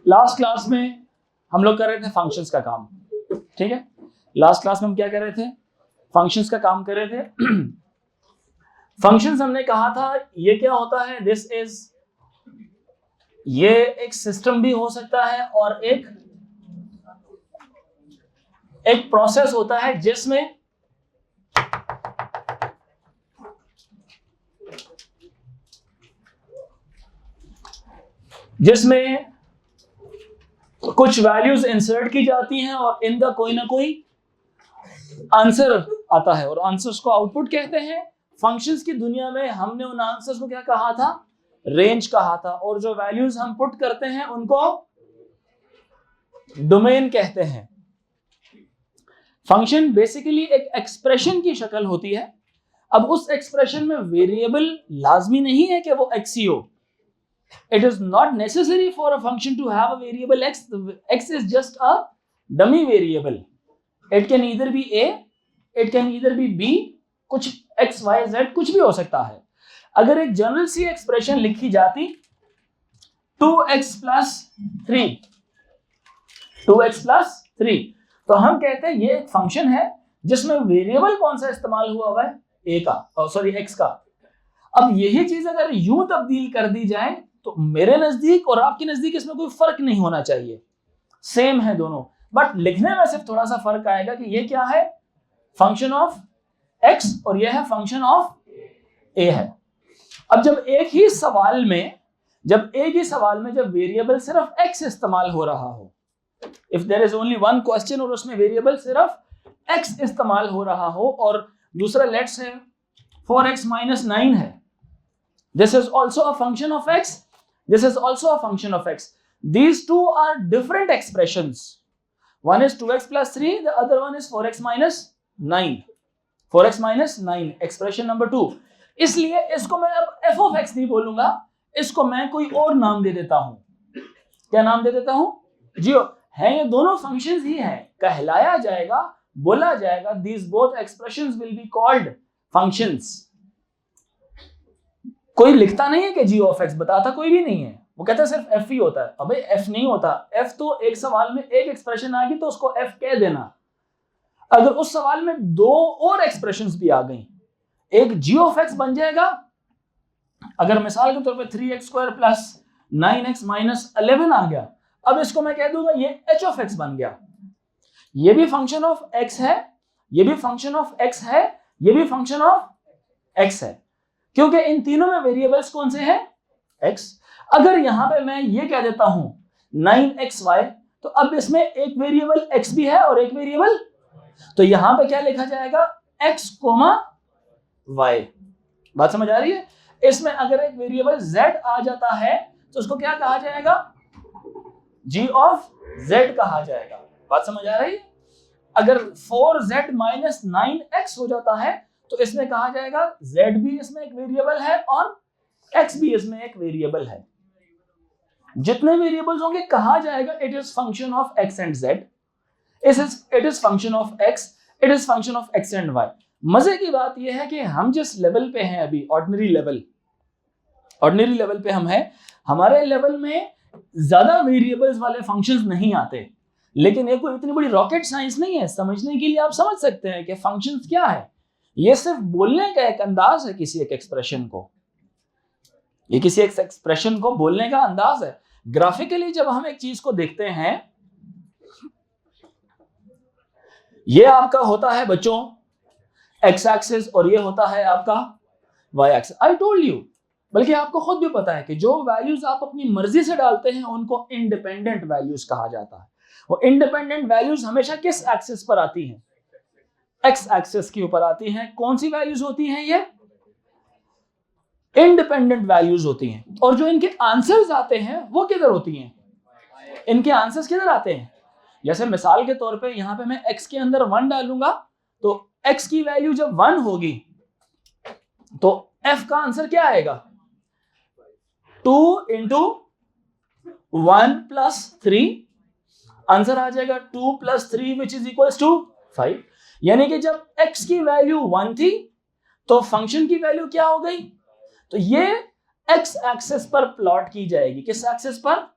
Last class में हम लोग कर रहे थे फंक्शंस का काम, ठीक है। लास्ट क्लास में हम क्या कर रहे थे? फंक्शंस का काम कर रहे थे। फंक्शंस हमने कहा था ये क्या होता है, दिस इज, ये एक सिस्टम भी हो सकता है और एक प्रोसेस होता है जिसमें कुछ वैल्यूज इंसर्ट की जाती हैं और इनका कोई ना कोई आंसर आता है और आंसर्स को आउटपुट कहते हैं। फंक्शंस की दुनिया में हमने उन आंसर्स को क्या कहा था? रेंज कहा था। और जो वैल्यूज हम पुट करते हैं उनको डोमेन कहते हैं। फंक्शन बेसिकली एक एक्सप्रेशन की शक्ल होती है। अब उस एक्सप्रेशन में वेरिएबल लाजमी नहीं है कि वो x ही हो। It is not necessary for a function to have a variable x. X is just a dummy variable. It can either be a, it can either be b, कुछ x, y, z कुछ भी हो सकता है। अगर एक general सी expression लिखी जाती 2x plus 3, 2x plus 3, तो हम कहते हैं ये एक फंक्शन है जिसमें वेरिएबल कौन सा इस्तेमाल हुआ हुआ है? a का, सॉरी x का। अब यही चीज अगर यूं तब्दील कर दी जाए तो मेरे नजदीक और आपके नजदीक इसमें कोई फर्क नहीं होना चाहिए, सेम है दोनों, बट लिखने में सिर्फ थोड़ा सा फर्क आएगा कि ये क्या है? फंक्शन ऑफ x और ये है फंक्शन ऑफ a है। अब जब एक ही सवाल में जब वेरिएबल सिर्फ x इस्तेमाल हो रहा हो, if there is only one question और उसमें वेरिएबल सिर्फ x इस्तेमाल हो रहा हो और दूसरा लेट्स से 4x minus 9 है, this is also a function of x, this is also a function of x. These two are different expressions. One is 2x plus 3, the other one is 4x minus 9. 4x minus 9 expression number 2. इसलिए इसको मैं अब f of x नहीं बोलूंगा, इसको मैं कोई और नाम दे देता हूं। क्या नाम दे देता हूं? जियो है, ये दोनों फंक्शंस ही हैं, कहलाया जाएगा, बोला जाएगा, these both expressions will be called functions. कोई लिखता नहीं है कि g of x, बताता कोई भी नहीं है, वो कहता है सिर्फ f ही होता है। अबे f नहीं होता, f तो एक सवाल में एक एक्सप्रेशन आ गई तो उसको f कह देना। अगर उस सवाल में दो और एक्सप्रेशंस भी आ गई, एक g of x बन जाएगा। अगर मिसाल के तौर पे 3x square plus 9x minus 11 आ गया, अब इसको मैं कह दूंगा ये h of x बन गया। ये भी फंक्शन ऑफ x है, ये भी फंक्शन ऑफ x है, ये भी फंक्शन ऑफ x है, क्योंकि इन तीनों में वेरिएबल्स कौन से हैं? x। अगर यहां पे मैं ये कह देता हूं 9xy, तो अब इसमें एक वेरिएबल x भी है और एक वेरिएबल, तो यहां पे क्या लिखा जाएगा? x, y। बात समझ आ रही है? इसमें अगर एक वेरिएबल z आ जाता है तो उसको क्या कहा जाएगा? g of z कहा जाएगा। बात समझ आ रही है? अगर 4z minus 9x हो जाता है तो इसमें कहा जाएगा z भी इसमें एक वेरिएबल है और x भी इसमें एक वेरिएबल है। जितने वेरिएबल्स होंगे कहा जाएगा it is function of x and z, it is function of x, it is function of x and y। मजे की बात यह है कि हम जिस लेवल पे हैं अभी, ऑर्डिनरी लेवल पे हम हैं, हमारे लेवल में ज्यादा वेरिएबल्स वाले फंक्शंस नहीं आते, लेकिन ये कोई इतनी बड़ी रॉकेट साइंस नहीं है। समझने के लिए आप समझ सकते हैं कि फंक्शंस क्या है। ये सिर्फ बोलने का एक अंदाज है, किसी एक एक्सप्रेशन को, ये किसी एक एक्सप्रेशन को बोलने का अंदाज है। ग्राफिकली जब हम एक चीज को देखते हैं, ये आपका होता है बच्चों x एक्सिस और ये होता है आपका y axis. I told you, बल्कि आपको खुद भी पता है कि जो वैल्यूज आप अपनी मर्जी से डालते हैं उनको इंडिपेंडेंट वैल्यूज कहा जाता है। वो इंडिपेंडेंट वैल्यूज हमेशा किस एक्सिस पर आती हैं? x एक्सिस के ऊपर आती हैं। कौन सी वैल्यूज होती हैं? ये इंडिपेंडेंट वैल्यूज होती हैं। और जो इनके आंसर्स आते हैं वो किधर होती हैं? इनके आंसर्स किधर आते हैं? जैसे मिसाल के तौर पे यहां पे मैं x के अंदर 1 डालूंगा, तो x की वैल्यू जब 1 होगी तो f का आंसर क्या आएगा? 2 into 1 plus 3, आंसर आ जाएगा 2 plus 3 which is equals to 5। यानी कि जब x की वैल्यू 1 थी तो फंक्शन की वैल्यू क्या हो गई? तो ये x एक्सिस पर प्लॉट की जाएगी। किस एक्सिस पर?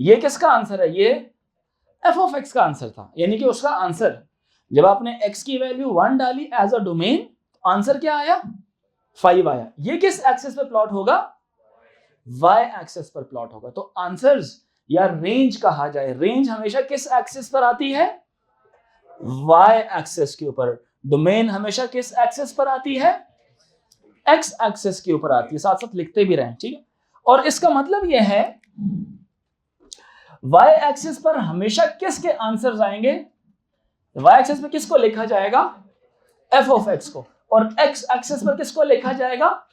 ये किसका आंसर है? ये एफ ऑफ एक्स का आंसर था, यानी कि उसका आंसर जब आपने x की वैल्यू 1 डाली एज अ डोमेन, आंसर क्या आया? 5 आया। ये किस एक्सिस पे प्लॉट होगा? y एक्सिस पर प्लॉट होगा। तो आंसर्स या रेंज कहा जाए, रेंज हमेशा किस एक्सिस पर आती है? y एक्सिस के ऊपर। डोमेन हमेशा किस एक्सिस पर आती है? x एक्सिस के ऊपर आती है। साथ साथ लिखते भी रहें, ठीक है। और इसका मतलब यह है y एक्सिस पर हमेशा किसके आंसर्स आएंगे? y एक्सिस पर किसको लिखा जाएगा? f ऑफ x को। और x एक्सिस पर किसको लिखा जाएगा?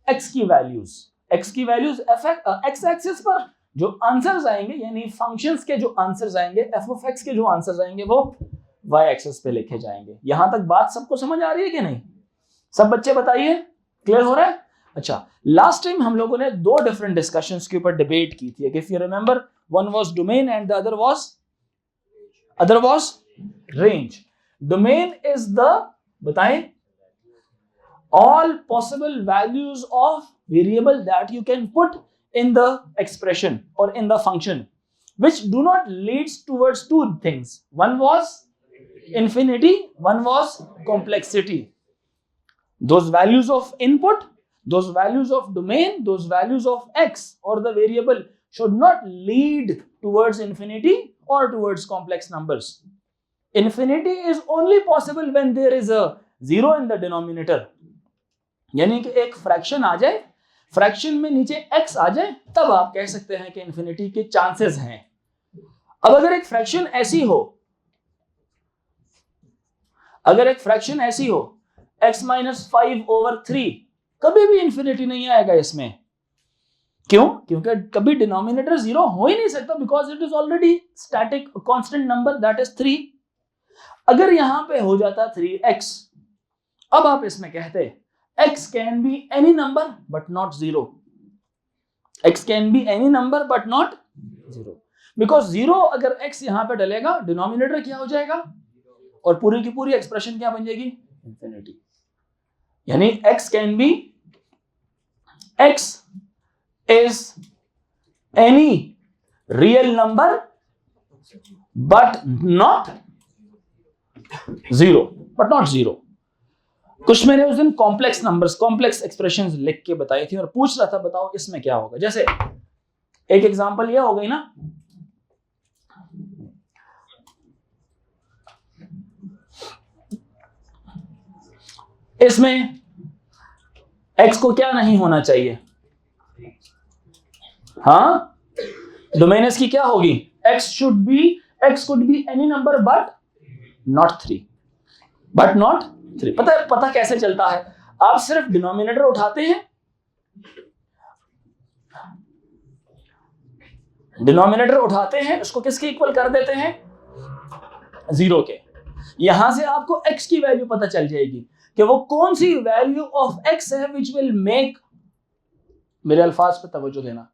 x की वैल्यूज। x की वैल्यूज x एक्सिस पर जो आंसर्स आएंगे, यानी फंक्शंस के जो आंसर्स आएंगे, f ऑफ x के जो आंसर्स आएंगे वो y एक्सिस पे लिखे जाएंगे। यहां तक बात सबको समझ आ रही है कि नहीं? सब बच्चे बताइए, क्लियर हो रहा है? अच्छा, लास्ट टाइम हम लोगों ने दो डिफरेंट डिस्कशंस के ऊपर डिबेट की थी। If you remember, one was domain and the other was range. Domain is the, बताएं, all possible values of variable that you can put in the expression or in the function which do not leads towards two things. One was infinity, one was complexity. Those values of input, those values of domain, those values of x or the variable should not lead towards infinity or towards complex numbers. Infinity is only possible when there is a zero in the denominator. यानी कि एक fraction आ जाए, fraction में नीचे x आ जाए, तब आप कह सकते हैं कि इंफिनिटी के चांसेस हैं। अब अगर एक फ्रैक्शन ऐसी हो, x माइनस 5/3, कभी भी इंफिनिटी नहीं आएगा इसमें। क्यों? क्योंकि कभी डिनोमिनेटर जीरो हो ही नहीं सकता, because it is already static constant number, that is 3। अगर यहां पे हो जाता 3x, अब आप इसमें कहते x can be any number but not 0. x can be any number but not 0. Because 0 अगर x यहां पे डलेगा, डिनोमिनेटर क्या हो जाएगा? और पूरी की पूरी एक्सप्रेशन क्या बन जाएगी? इंफिनिटी। यानी x can be, x is any real number but not 0. कुछ मैंने उस दिन कॉम्प्लेक्स नंबर्स, कॉम्प्लेक्स एक्सप्रेशंस लिख के बताई थी और पूछ रहा था बताओ इसमें क्या होगा। जैसे एक एग्जांपल यह हो गई ना, इसमें x को क्या नहीं होना चाहिए? हाँ, डोमेन इसकी क्या होगी? x could be any number but not 3. पता कैसे चलता है? आप सिर्फ डिनोमिनेटर उठाते हैं, उसको किसके इक्वल कर देते हैं? 0 के। यहां से आपको x की वैल्यू पता चल जाएगी कि वो कौन सी वैल्यू ऑफ x है विच विल मेक, मेरे अल्फाज पे तवज्जो देना,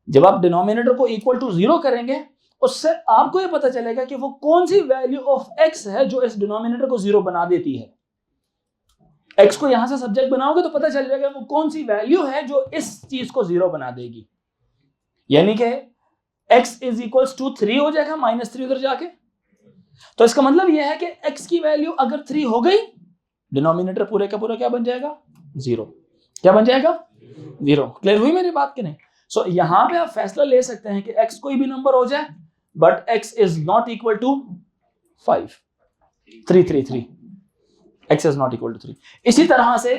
जब आप डिनोमिनेटर को इक्वल टू 0 करेंगे, उससे आपको ये पता चलेगा कि वो कौन सी वैल्यू ऑफ x है जो इस डिनोमिनेटर को 0 बना देती है। x को यहां से सब्जेक्ट बनाओगे तो पता चल जाएगा वो कौन सी वैल्यू है जो इस चीज को 0 बना देगी। यानी कि x इज इक्वल्स टू 3 हो जाएगा, -3 उधर जाके। तो इसका मतलब यह है कि x की वैल्यू अगर 3 हो गई, डिनोमिनेटर पूरे का पूरा क्या बन जाएगा? 0। क्या बन जाएगा? 0। क्लियर हुई मेरी बात कि नहीं? सो यहां पे आप फैसला ले सकते हैं कि x कोई भी नंबर हो जाए, but x is not equal to 5, 3, x is not equal to 3। इसी तरह से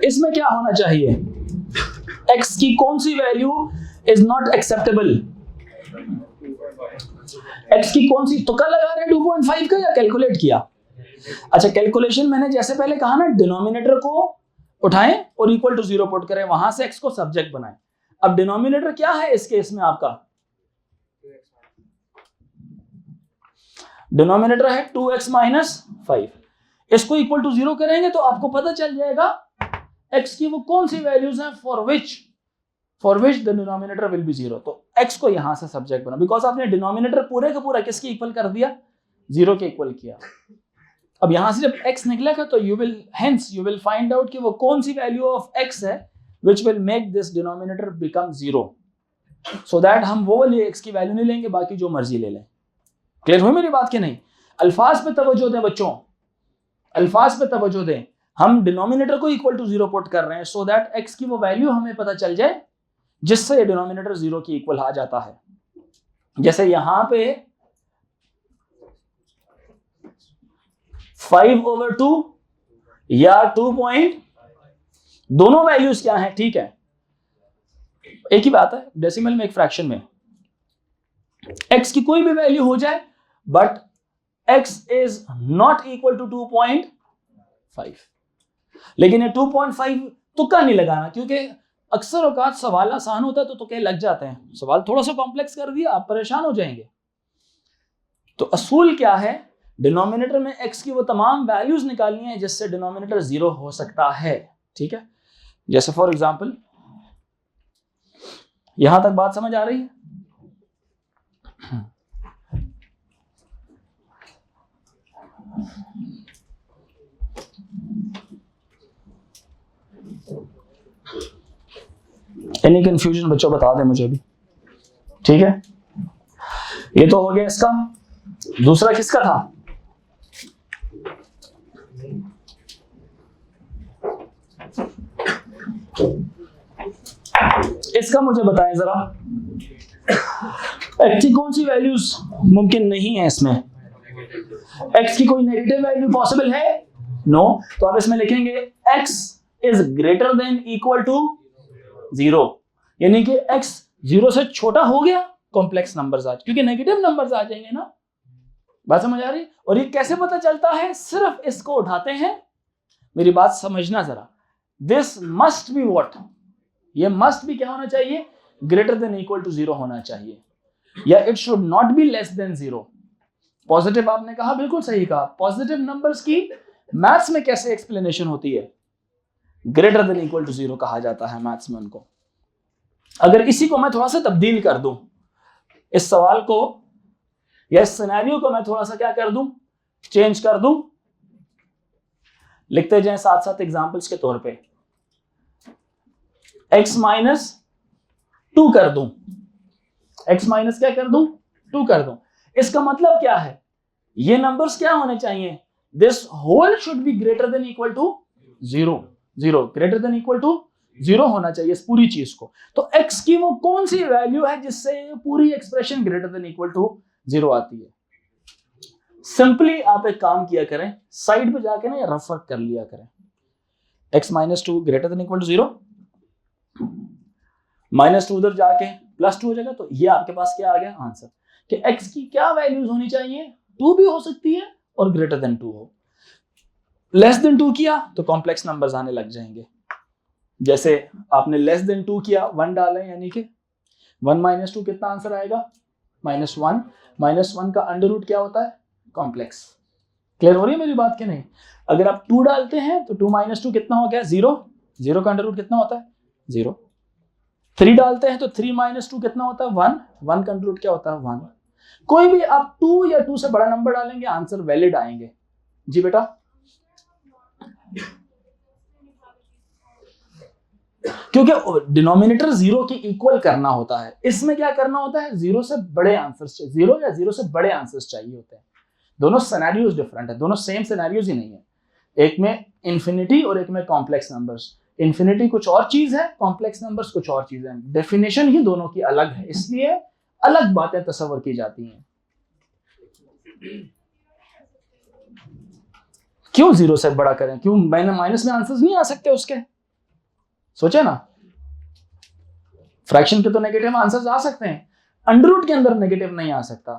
इसमें क्या होना चाहिए? x की कौन सी value is not acceptable? x की कौन सी? तो कल लगा रहे 2.5 का या कैलकुलेट किया? अच्छा, कैलकुलेशन मैंने जैसे पहले कहा ना, डिनोमिनेटर को उठाएं और इक्वल टू 0 पुट करें, वहां से x को सब्जेक्ट बनाएं। अब डिनोमिनेटर क्या है इस केस में? आपका डिनोमिनेटर है 2x माइनस 5। इसको इक्वल टू 0 करेंगे तो आपको पता चल जाएगा x की वो कौन सी वैल्यूज हैं for which the denominator will be 0। तो x को यहां से सब्जेक्ट बना, बिकॉज आपने डिनोमिनेटर पूरे का पूरा किसके इक्वल कर दिया, 0 के इक्वल किया। अब यहां से जब x निकलेगा तो यू विल फाइंड आउट कि वो कौन सी वैल्यू ऑफ x है which will make this denominator become 0, so that हम वो वाली x की वैल्यू नहीं लेंगे, बाकी जो मर्जी ले लें। क्लियर हुई मेरी बात कि नहीं? अल्फाज पे तवज्जो दें बच्चों, अल्फाज पे तवज्जो दें। हम डिनोमिनेटर को इक्वल टू 0 पुट कर रहे हैं सो दैट x की वो वैल्यू हमें पता चल जाए जिससे ये डिनोमिनेटर 0 की इक्वल आ जाता है। जैसे यहां पे 5/2 या 2 पॉइंट, दोनों वैल्यूज क्या हैं, ठीक है, एक ही बात है, डेसिमल में एक फ्रैक्शन में x की कोई भी वैल्यू हो जाए but x is not equal to 2.5। लेकिन ये 2.5 तुक्का नहीं लगाना, क्योंकि अक्सर औकात सवाल आसान होता है तो तुक्के लग जाते हैं, सवाल थोड़ा सा कॉम्प्लेक्स कर दिया आप परेशान हो जाएंगे। तो असूल क्या है, डिनोमिनेटर में x की वो तमाम वैल्यूज निकालनी है जिससे डिनोमिनेटर 0 हो सकता है, ठीक है। जैसे फॉर एग्जांपल, यहां तक बात समझ आ रही है? एनी कंफ्यूजन बच्चों बता दें मुझे भी, ठीक है। ये तो हो गया इसका। दूसरा किसका था? इसका मुझे बताएं जरा, x की कौन सी वैल्यूज मुमकिन नहीं है इसमें? x की कोई नेगेटिव वैल्यू पॉसिबल है? नो। तो आप इसमें लिखेंगे x is greater than equal to 0, यानी कि x 0 से छोटा हो गया कॉम्प्लेक्स नंबर्स आज, क्योंकि नेगेटिव नंबर्स आ जाएंगे ना। बात समझ आ रही? और ये कैसे पता चलता है? सिर्फ इसको उठाते हैं, मेरी बात समझना जरा। दिस मस्ट बी व्हाट, ये मस्ट भी क्या होना चाहिए? ग्रेटर देन इक्वल टू 0 होना चाहिए, या it should not B less then 0। Positive आपने कहा, बिल्कुल सही कहा। पॉजिटिव नंबर्स की मैथ्स में कैसे एक्सप्लेनेशन होती है? ग्रेटर देन इक्वल टू 0 कहा जाता है मैथ्स में उनको। अगर इसी को मैं थोड़ा सा तब्दील कर दूं, इस सवाल को या इस सिनेरियो को मैं थोड़ा सा क्या कर दूं, चेंज कर दूं, लिखते जाएं साथ साथ एग्जांपल्स के तौर पे। x माइनस 2 कर दूं, x माइनस क्या कर दूं? 2 कर दूं। इसका मतलब क्या है? ये नंबर्स क्या होने चाहिए? This whole should be greater than equal to 0, greater than equal to 0 होना चाहिए इस पूरी चीज को। तो x की वो कौन सी वैल्यू है जिससे पूरी expression greater than equal to 0 आती है? सिंपली आप एक काम किया करें, साइड पे जाके ना रफ वर्क कर लिया करें। x minus 2 greater than equal to 0, minus 2 उधर जाके प्लस 2 हो जाएगा, तो ये आपके पास क्या आ गया आंसर कि x की क्या वैल्यूज होनी चाहिए? 2 भी हो सकती है और ग्रेटर देन 2 हो। लेस देन 2 किया तो कॉम्प्लेक्स नंबर्स आने लग जाएंगे। जैसे आपने लेस देन 2 किया, 1 डालें, यानी कि 1 माइनस 2 कितना आंसर आएगा? -1। -1 का अंडर रूट क्या होता है? कॉम्प्लेक्स। क्लियर हो रही है मेरी बात कि नहीं? अगर आप 2 डालते हैं तो 2 माइनस 2 कितना हो गया? 0। 0 का अंडर रूट कितना होता है? 0। 3 डालते हैं तो 3 माइनस 2 कितना होता है? 1। 1 का अंडर रूट क्या होता है? 1। कोई भी आप 2 या 2 से बड़ा नंबर डालेंगे, आंसर वैलिड आएंगे। जी बेटा, क्योंकि डिनोमिनेटर 0 के इक्वल करना होता है। इसमें क्या करना होता है? 0 से बड़े आंसर्स चाहिए, 0 या 0 से बड़े आंसर्स चाहिए होते हैं। दोनों सिनेरियोज डिफरेंट है, दोनों सेम सिनेरियोज ही नहीं है। एक में इंफिनिटी और एक में कॉम्प्लेक्स नंबर्स। इंफिनिटी कुछ और चीज है, कॉम्प्लेक्स नंबर्स कुछ और चीज है। डेफिनेशन ही दोनों की अलग है, इसलिए अलग बातें तस्वर की जाती हैं। क्यों 0 से बड़ा करें? क्यों माइनस में आंसर्स नहीं आ सकते उसके? सोचे ना, फ्रैक्शन के तो नेगेटिव आंसर्स आ सकते हैं, अंडर रूट के अंदर नेगेटिव नहीं आ सकता।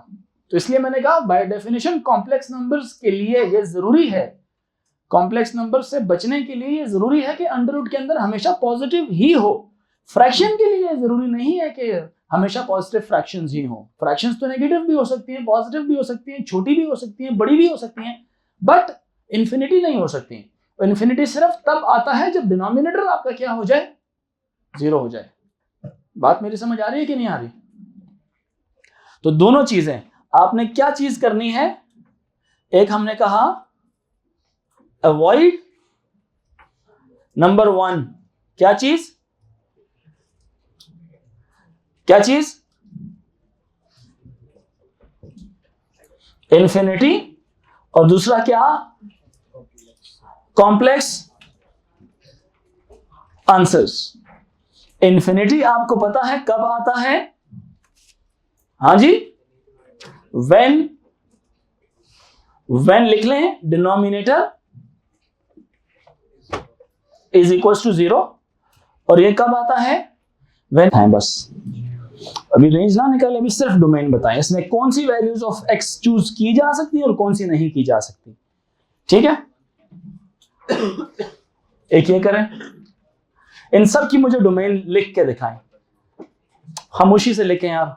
तो इसलिए मैंने कहा बाय डेफिनेशन कॉम्प्लेक्स नंबर्स के लिए ये जरूरी है, कॉम्प्लेक्स नंबर से बचने के लिए ये जरूरी है कि अंडर रूट के अंदर हमेशा पॉजिटिव ही हो। फ्रैक्शन के लिए जरूरी नहीं है कि हमेशा पॉजिटिव फ्रैक्शंस ही हो। फ्रैक्शंस तो नेगेटिव भी हो सकती हैं, पॉजिटिव भी हो सकती हैं, छोटी भी हो सकती हैं, बड़ी भी हो सकती हैं, बट इंफिनिटी नहीं हो सकती। इंफिनिटी सिर्फ तब आता है जब डिनोमिनेटर आपका क्या हो जाए? 0 हो जाए। बात मेरी समझ आ रही है कि नहीं आ रही? तो दोनों चीजें आपने क्या चीज करनी है, एक हमने कहा अवॉइड, नंबर 1 क्या चीज, क्या चीज, इंफिनिटी, और दूसरा क्या, कॉम्प्लेक्स आंसर्स। इंफिनिटी आपको पता है कब आता है, हाँ जी, व्हेन लिख लें डिनोमिनेटर इज इक्वल टू 0, और ये कब आता है, व्हेन है। बस अभी रेंज ना निकाले, अभी सिर्फ डोमेन बताएं, इसमें कौन सी वैल्यूज ऑफ एक्स चूज की जा सकती है और कौन सी नहीं की जा सकती, ठीक है। एक ये करें, इन सब की मुझे डोमेन लिख के दिखाएं, खामोशी से लिखें यार।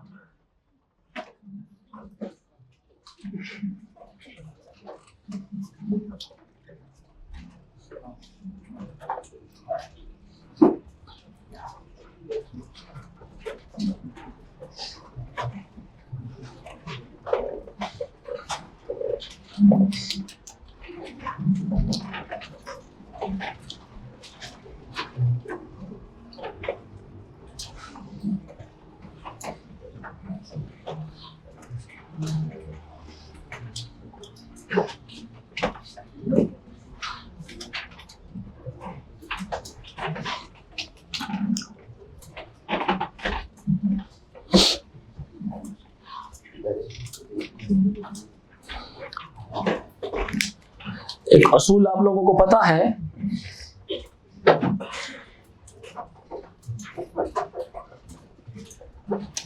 एक असूल आप लोगों को पता है,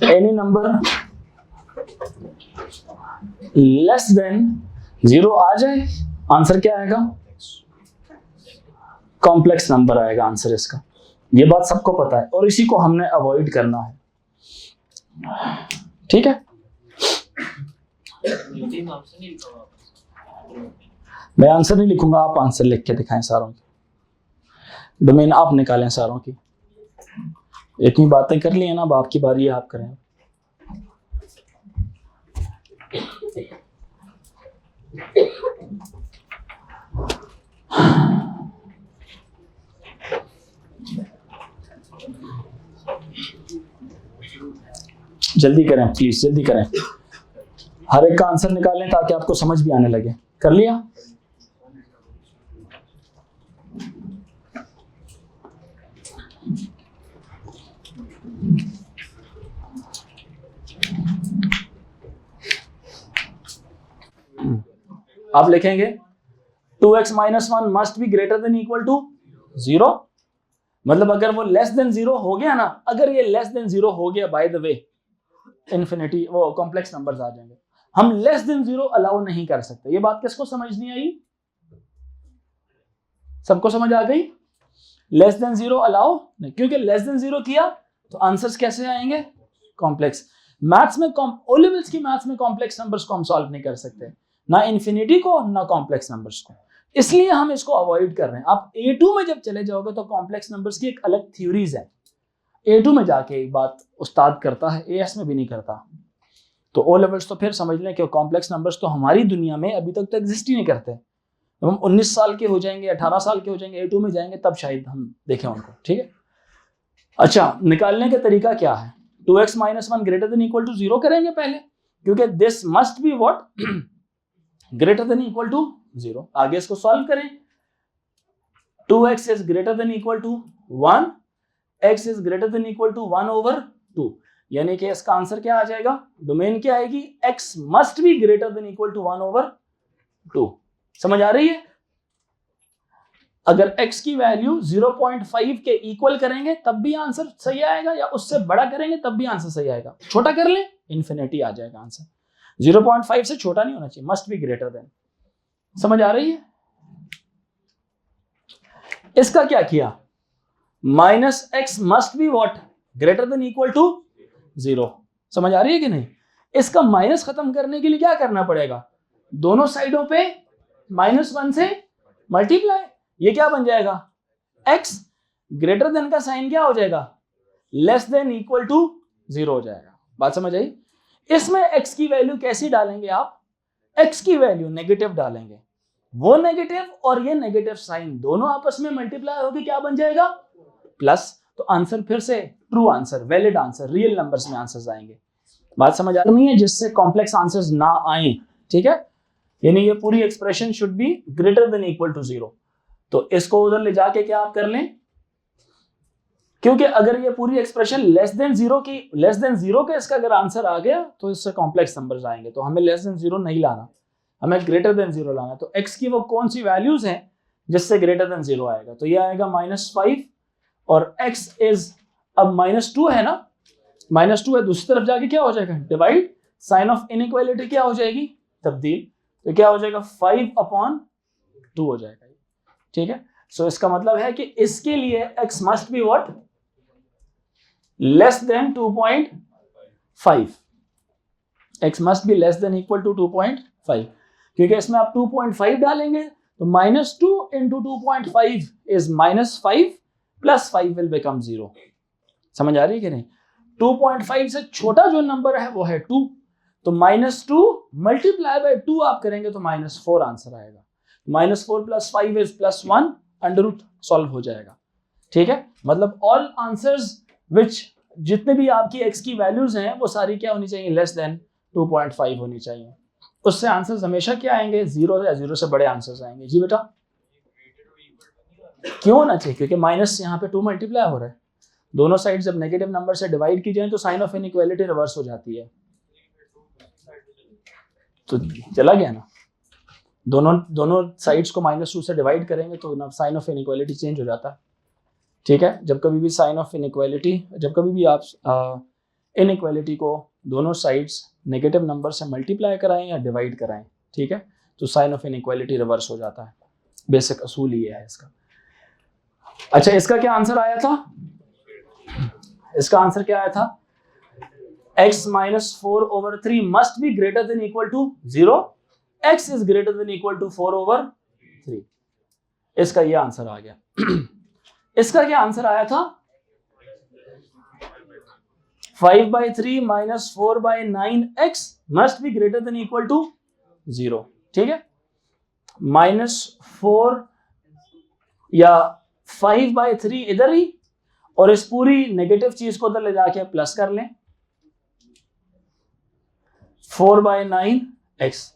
एनी नंबर लेस देन 0 आ जाए, आंसर क्या आएगा, कॉम्प्लेक्स नंबर आएगा आंसर इसका। ये बात सबको पता है और इसी को हमने अवॉइड करना है, ठीक है। मैं आंसर नहीं लिखूंगा, आप आंसर लिख के दिखाएं सारों की, डोमेन आप निकालें सारों की। इतनी बातें कर ली है ना, अब आपकी बारी है, आप करें। जल्दी करें प्लीज, जल्दी करें, हर एक का आंसर निकालें ताकि आपको समझ भी आने लगे। कर लिया? आप लिखेंगे 2x minus 1 must be greater than equal to 0, मतलब अगर वो लेस देन 0 हो गया ना, अगर ये लेस देन 0 हो गया, बाय द वे इन्फिनिटी वो कॉम्प्लेक्स नंबर्स आ जाएंगे। हम लेस देन 0 अलाउ नहीं कर सकते। ये बात किसको समझ नहीं आई? सबको समझ आ गई? लेस देन 0 अलाउ नहीं, क्योंकि लेस देन 0 किया तो आंसर्स कैसे आएंगे? कॉम्प्लेक्स। मैथ्स में ओ लेवल्स की मैथ्स में कॉम्प्लेक्स नंबर्स को हम सॉल्व नहीं कर सकते, ना इन्फिनिटी को ना कॉम्प्लेक्स नंबर्स को, इसलिए हम इसको अवॉइड कर रहे हैं। आप A2 में जब चले जाओगे तो कॉम्प्लेक्स नंबर्स की एक अलग थ्योरीज है, A2 में जाके एक बात उस्ताद करता है, AS में भी नहीं करता। तो O लेवल्स तो फिर समझ लें कि कॉम्प्लेक्स नंबर्स तो हमारी दुनिया में अभी तक तो एग्जिस्ट ही नहीं करते। जब हम 19 साल के हो जाएंगे, 18 साल के हो जाएंगे, A2 में जाएंगे, तब शायद हम देखें उनको, ठीक है। अच्छा, निकालने का तरीका क्या है? 2x minus 1 greater than equal to 0 करेंगे पहले, क्योंकि this must be what greater than equal to 0। आगे इसको सॉल्व करें। 2x is greater than equal to 1, x is greater than equal to 1/2, यानी कि इसका आंसर क्या आ जाएगा? डोमेन क्या आएगी? x must be greater than equal to 1/2। समझ आ रही है? अगर x की वैल्यू 0.5 के इक्वल करेंगे तब भी आंसर सही आएगा, या उससे बड़ा करेंगे तब भी आंसर सही आएगा। छोटा कर लें, इन्फिनिटी आ जाएगा आंसर। 0.5 से छोटा नहीं होना चाहिए, मस्ट बी ग्रेटर देन। समझ आ रही है? इसका क्या किया? Minus x must be what greater than equal to 0। समझ आ रही है कि नहीं? इसका माइनस खत्म करने के लिए क्या करना पड़ेगा? दोनों साइडों पे -1 से मल्टीप्लाई। ये क्या बन जाएगा? x ग्रेटर देन का साइन क्या हो जाएगा? लेस देन इक्वल टू 0 हो जाएगा। बात समझ आई? इसमें x की वैल्यू कैसी डालेंगे आप, x की वैल्यू नेगेटिव डालेंगे, वो नेगेटिव और ये नेगेटिव साइन दोनों आपस में मल्टीप्लाई होकर क्या बन जाएगा, प्लस। तो आंसर फिर से true answer, valid answer, real numbers में आंसर्स आएंगे। बात समझ आ रही है, जिससे कॉम्प्लेक्स आंसर्स ना आए, ठीक है। यानी ये पूरी expression should be greater than equal to 0। तो इसको उधर ले जाके क्या आप कर लें, क्योंकि अगर ये पूरी एक्सप्रेशन लेस देन जीरो के इसका अगर आंसर आ गया तो इससे कॉम्प्लेक्स नंबर्स आएंगे। तो हमें लेस देन 0 नहीं लाना, हमें ग्रेटर देन 0 लाना। तो x की वो कौन सी वैल्यूज हैं जिससे ग्रेटर देन 0 आएगा, तो ये आएगा -5 और x इज अब -2 है ना, -2 है, दूसरी तरफ जाके क्या हो जाएगा, डिवाइड, साइन ऑफ इनइक्वालिटी क्या हो जाएगी, तब्दील। तो क्या हो जाएगा 5/2 हो जाएगा, ठीक है। सो इसका मतलब है कि इसके लिए x must be what, less than 2.5, x must be less than equal to 2.5, क्योंकि इसमें आप 2.5 डालेंगे तो -2 into 2.5 is -5 plus 5 will become 0। समझ आ रही है कि नहीं। 2.5 से छोटा जो नंबर है वो है 2, तो -2 मल्टीप्लाई बाय 2 आप करेंगे तो -4 आंसर आएगा। -4 + 5 is +1, अंडर सॉल्व हो जाएगा, ठीक है। मतलब ऑल आंसर्स विच, जितने भी आपकी x की वैल्यूज हैं वो सारी क्या होनी चाहिए, लेस देन 2.5 होनी चाहिए। उससे आंसर्स हमेशा क्या आएंगे, 0 या 0 से बड़े आंसर्स आएंगे। जी बेटा, क्यों होना चाहिए, क्योंकि माइनस यहाँ पे 2 मल्टीप्लाई हो रहा है, दोनों साइड जब नेगेटिव नंबर से डिवाइड की जाए तो साइन ऑफ इनइक्वालिटी रिवर्स हो जाती है। तो चला गया ना, दोनों साइड्स को -2 से डिवाइड करेंगे तो ना साइन ऑफ इनइक्वालिटी चेंज हो जाता है, ठीक है। जब कभी भी साइन ऑफ इनइक्वालिटी, जब कभी भी आप इनइक्वालिटी को दोनों साइड्स नेगेटिव नंबर से मल्टीप्लाई कराएं या डिवाइड कराएं, ठीक है, तो साइन ऑफ इनइक्वालिटी रिवर्स हो जाता है। बेसिक असूल ये है इसका। अच्छा, इसका क्या आंसर आया था, इसका आंसर क्या आया था, x - 4/3 must be greater than equal to 0, x is greater than equal to 4/3। इसका ये आंसर आ गया। इसका क्या आंसर आया था, 5/3 - 4/9x must be greater than equal to 0, ठीक है। -4 या 5/3 इधर ही, और इस पूरी नेगेटिव चीज को उधर ले जाके प्लस कर लें, 4/9x,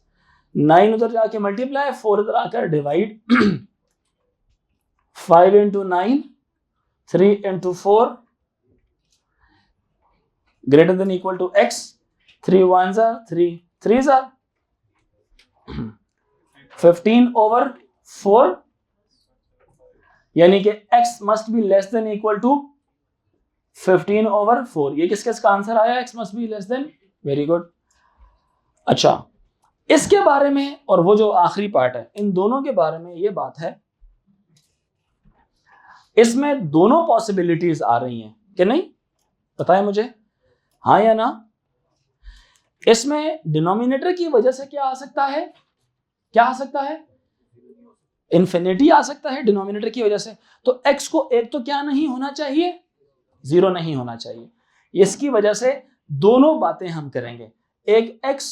9 उधर जाके मल्टीप्लाई, 4 इधर आकर divide, 5 into 9, 3 into 4 greater than equal to x, 3 1s are 3 3s are 15/4, यानी कि x must be less than equal to 15/4। ये किसका आंसर आया, x must be less than, very good. अच्छा, इसके बारे में और वो जो आखिरी पार्ट है, इन दोनों के बारे में ये बात है, इसमें दोनों पॉसिबिलिटीज आ रही हैं कि नहीं, बताएं मुझे, हाँ या ना। इसमें डिनोमिनेटर की वजह से क्या आ सकता है, क्या आ सकता है, इन्फिनिटी आ सकता है डिनोमिनेटर की वजह से। तो x को एक तो क्या नहीं होना चाहिए, 0 नहीं होना चाहिए। इसकी वजह से दोनों बातें हम करेंगे, एक x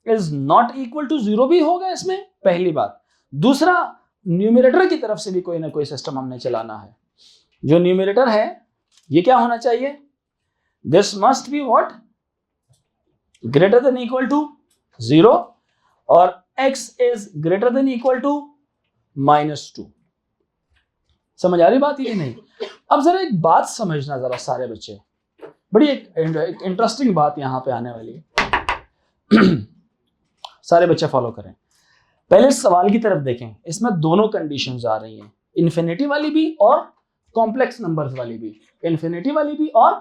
is not equal to 0 भी होगा इसमें, पहली बात। दूसरा, न्यूमरेटर की तरफ से भी कोई ना कोई सिस्टम हमने चलाना है। जो न्यूमरेटर है ये क्या होना चाहिए, this must be what, greater than equal to 0, और x is greater than equal to -2। समझ आ रही बात ये नहीं। अब जरा एक बात समझना जरा सारे बच्चे, बड़ी एक इंटरेस्टिंग बात यहां पे आने वाली है। सारे बच्चे फॉलो करें। पहले इस सवाल की तरफ देखें, इसमें दोनों कंडीशंस आ रही हैं, इन्फिनिटी वाली भी और कॉम्प्लेक्स नंबर्स वाली भी, इन्फिनिटी वाली भी और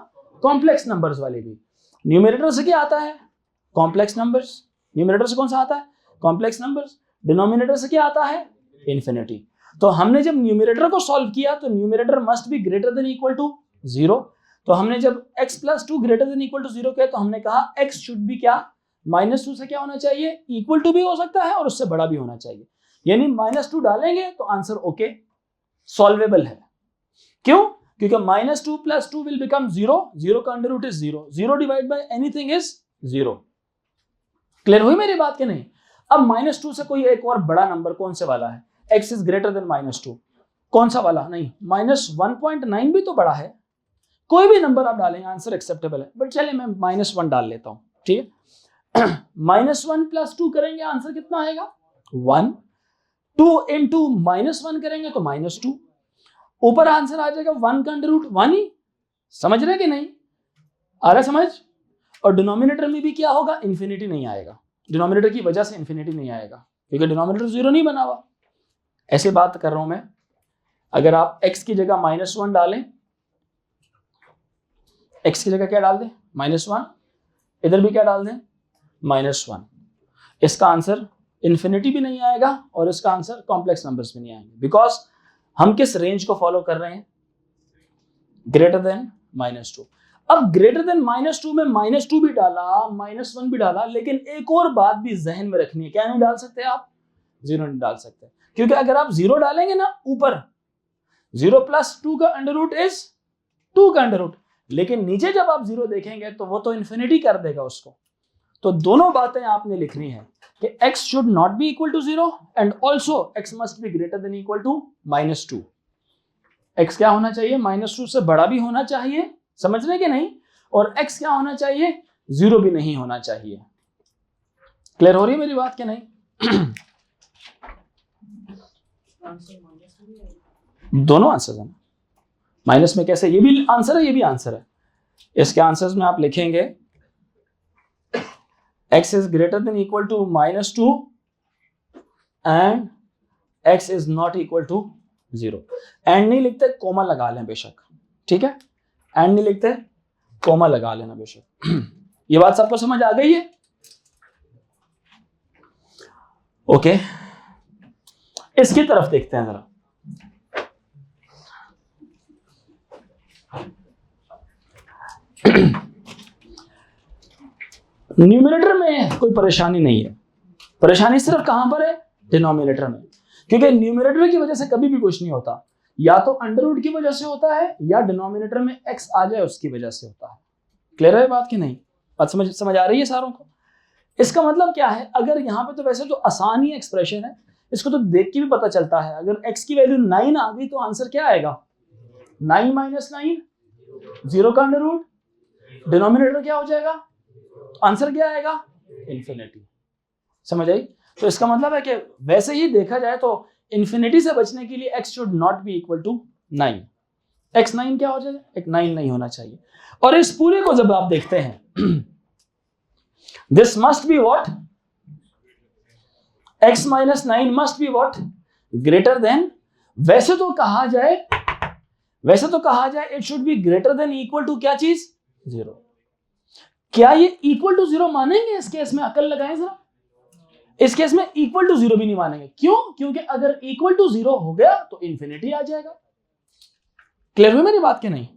कॉम्प्लेक्स नंबर्स वाली भी। न्यूमरेटर से क्या आता है, कॉम्प्लेक्स नंबर्स, न्यूमरेटर से कौन सा आता है, कॉम्प्लेक्स नंबर्स। डिनोमिनेटर से क्या आता है, इन्फिनिटी। तो हमने जब न्यूमरेटर को सॉल्व किया तो numerator must be greater than equal to 0। तो हमने जब x + 2 greater than equal to 0 किया तो हमने कहा x शुड बी क्या, -2 से क्या होना चाहिए, इक्वल टू भी हो सकता है और उससे बड़ा भी होना चाहिए। यानी -2 डालेंगे तो आंसर ओके, सॉल्वेबल है। क्यों, क्योंकि -2 + 2 विल बिकम 0, 0 का under root is 0, 0 divide by anything is 0। Clear हुई मेरी बात कि नहीं? अब -2 से कोई एक और बड़ा नंबर कौन से वाला है? x इज ग्रेटर देन -2, कौन सा वाला? नहीं, -1.9 भी तो बड़ा है। कोई भी नंबर आप डालेंगे आंसर एक्सेप्टेबल है, बट चलिए मैं -1 डाल लेता हूं, ठीक है। -1 + 2 करेंगे आंसर कितना आएगा? 1। 2 × -1 करेंगे तो -2, ऊपर आंसर आ जाएगा 1 का √1 ही। समझ रहे कि नहीं? आ रहा समझ? और डिनोमिनेटर में भी क्या होगा? इंफिनिटी नहीं आएगा, डिनोमिनेटर की वजह से इंफिनिटी नहीं आएगा, क्योंकि डिनोमिनेटर 0 नहीं बना हुआ। ऐसे बात कर रहा हूं मैं, अगर आप x की जगह -1 डालें, x की जगह क्या डाल दें? -1, इधर भी क्या डाल दें? -1, इसका आंसर इंफिनिटी भी नहीं आएगा और इसका आंसर कॉम्प्लेक्स नंबर्स भी नहीं आएंगे, बिकॉज हम किस रेंज को फॉलो कर रहे हैं? Greater than -2। अब ग्रेटर देन -2 में -2 भी डाला, -1 भी डाला, लेकिन एक और बात भी जहन में रखनी है। क्या नहीं डाल सकते आप? 0 नहीं डाल सकते, क्योंकि अगर आप 0 डालेंगे ना ऊपर, 0 + 2 का अंडर इज 2 का अंडर, लेकिन नीचे जब आप 0 देखेंगे तो वो तो इंफिनिटी कर देगा उसको। तो दोनों बातें आपने लिखनी है कि x should not be equal to 0 and also x must be greater than equal to -2। x क्या होना चाहिए? -2 से बड़ा भी होना चाहिए, समझ रहे कि नहीं? और x क्या होना चाहिए? 0 भी नहीं होना चाहिए। क्लियर हो रही है मेरी बात कि नहीं? दोनों आंसर है। माइनस में कैसे? ये भी आंसर है, ये भी आंसर है। इसके आंसर्स में आप लिखेंगे x is greater than equal to -2 and x is not equal to 0। And नहीं लिखते, कोमा लगा लें बेशक, ठीक है? एंड नहीं लिखते, कोमा लगा लेना बेशक। ये बात सबको समझ आ गई है? ओके, इसकी तरफ देखते हैं जरा। न्यूमरेटर में कोई परेशानी नहीं है, परेशानी सिर्फ कहां पर है? डिनोमिनेटर में, क्योंकि न्यूमरेटर की वजह से कभी भी कुछ नहीं होता, या तो अंडर की वजह से होता है या डिनोमिनेटर में x आ जाए उसकी वजह से होता है। क्लियर है बात कि नहीं? बात समझ आ रही है सारों को? इसका मतलब क्या है? अगर यहाँ पे तो वैसे तो आसान ही एक्सप्रेशन है, इसको तो देख के भी पता चलता है। अगर x की वैल्यू 9 आ गई तो आंसर क्या आएगा? 9 - 9, 0 का अंडर रूट, डिनोमिनेटर क्या हो जाएगा? आंसर क्या आएगा? इंफिनिटी। समझ आई? तो इसका मतलब है कि वैसे ही देखा जाए तो इंफिनिटी से बचने के लिए x should not be equal to 9। x 9 क्या हो जाएगा? एक 9 नहीं होना चाहिए। और इस पूरे को जब आप देखते हैं, this must be what? x - 9 must be what? Greater than, वैसे तो कहा जाए it should be greater than equal to क्या चीज? 0। क्या ये इक्वल टू 0 मानेंगे इस केस में? अकल लगाएं जरा। इस केस में इक्वल टू 0 भी नहीं मानेंगे। क्यों? क्योंकि अगर इक्वल टू 0 हो गया तो इंफिनिटी आ जाएगा। क्लियर हुई मेरी बात कि नहीं?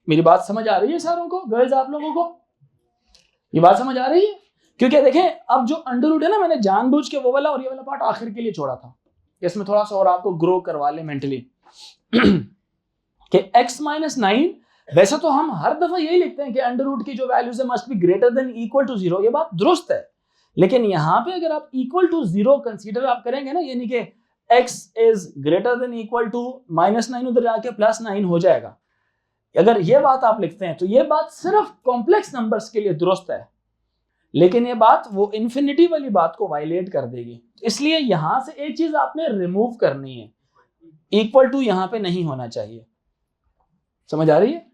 मेरी बात समझ आ रही है सारों को? गर्ल्स आप लोगों को ये बात समझ आ रही है? क्योंकि देखें, अब जो अंडर रूट है ना, मैंने जानबूझ के वो वाला और ये वाला पार्ट आखिर के लिए छोड़ा था, इसमें थोड़ा सा और आपको ग्रो करवा ले मेंटली। कि x - 9, वैसे तो हम हर दफा यही लिखते हैं कि अंडर रूट की जो वैल्यूज है must be greater than equal to 0, ये बात दुरुस्त है। लेकिन यहां पे अगर आप इक्वल टू 0 कंसीडर आप करेंगे ना, यानी कि x is greater than equal to -9, उधर जाके +9 हो जाएगा। अगर ये बात आप लिखते हैं तो ये बात सिर्फ कॉम्प्लेक्स नंबर्स के लिए दुरुस्त है, लेकिन ये बात वो इंफिनिटी वाली बात को वायलेट कर देगी। इसलिए यहां से एक चीज आपने रिमूव करनी है, इक्वल टू यहां पे नहीं होना चाहिए। समझ आ रही है?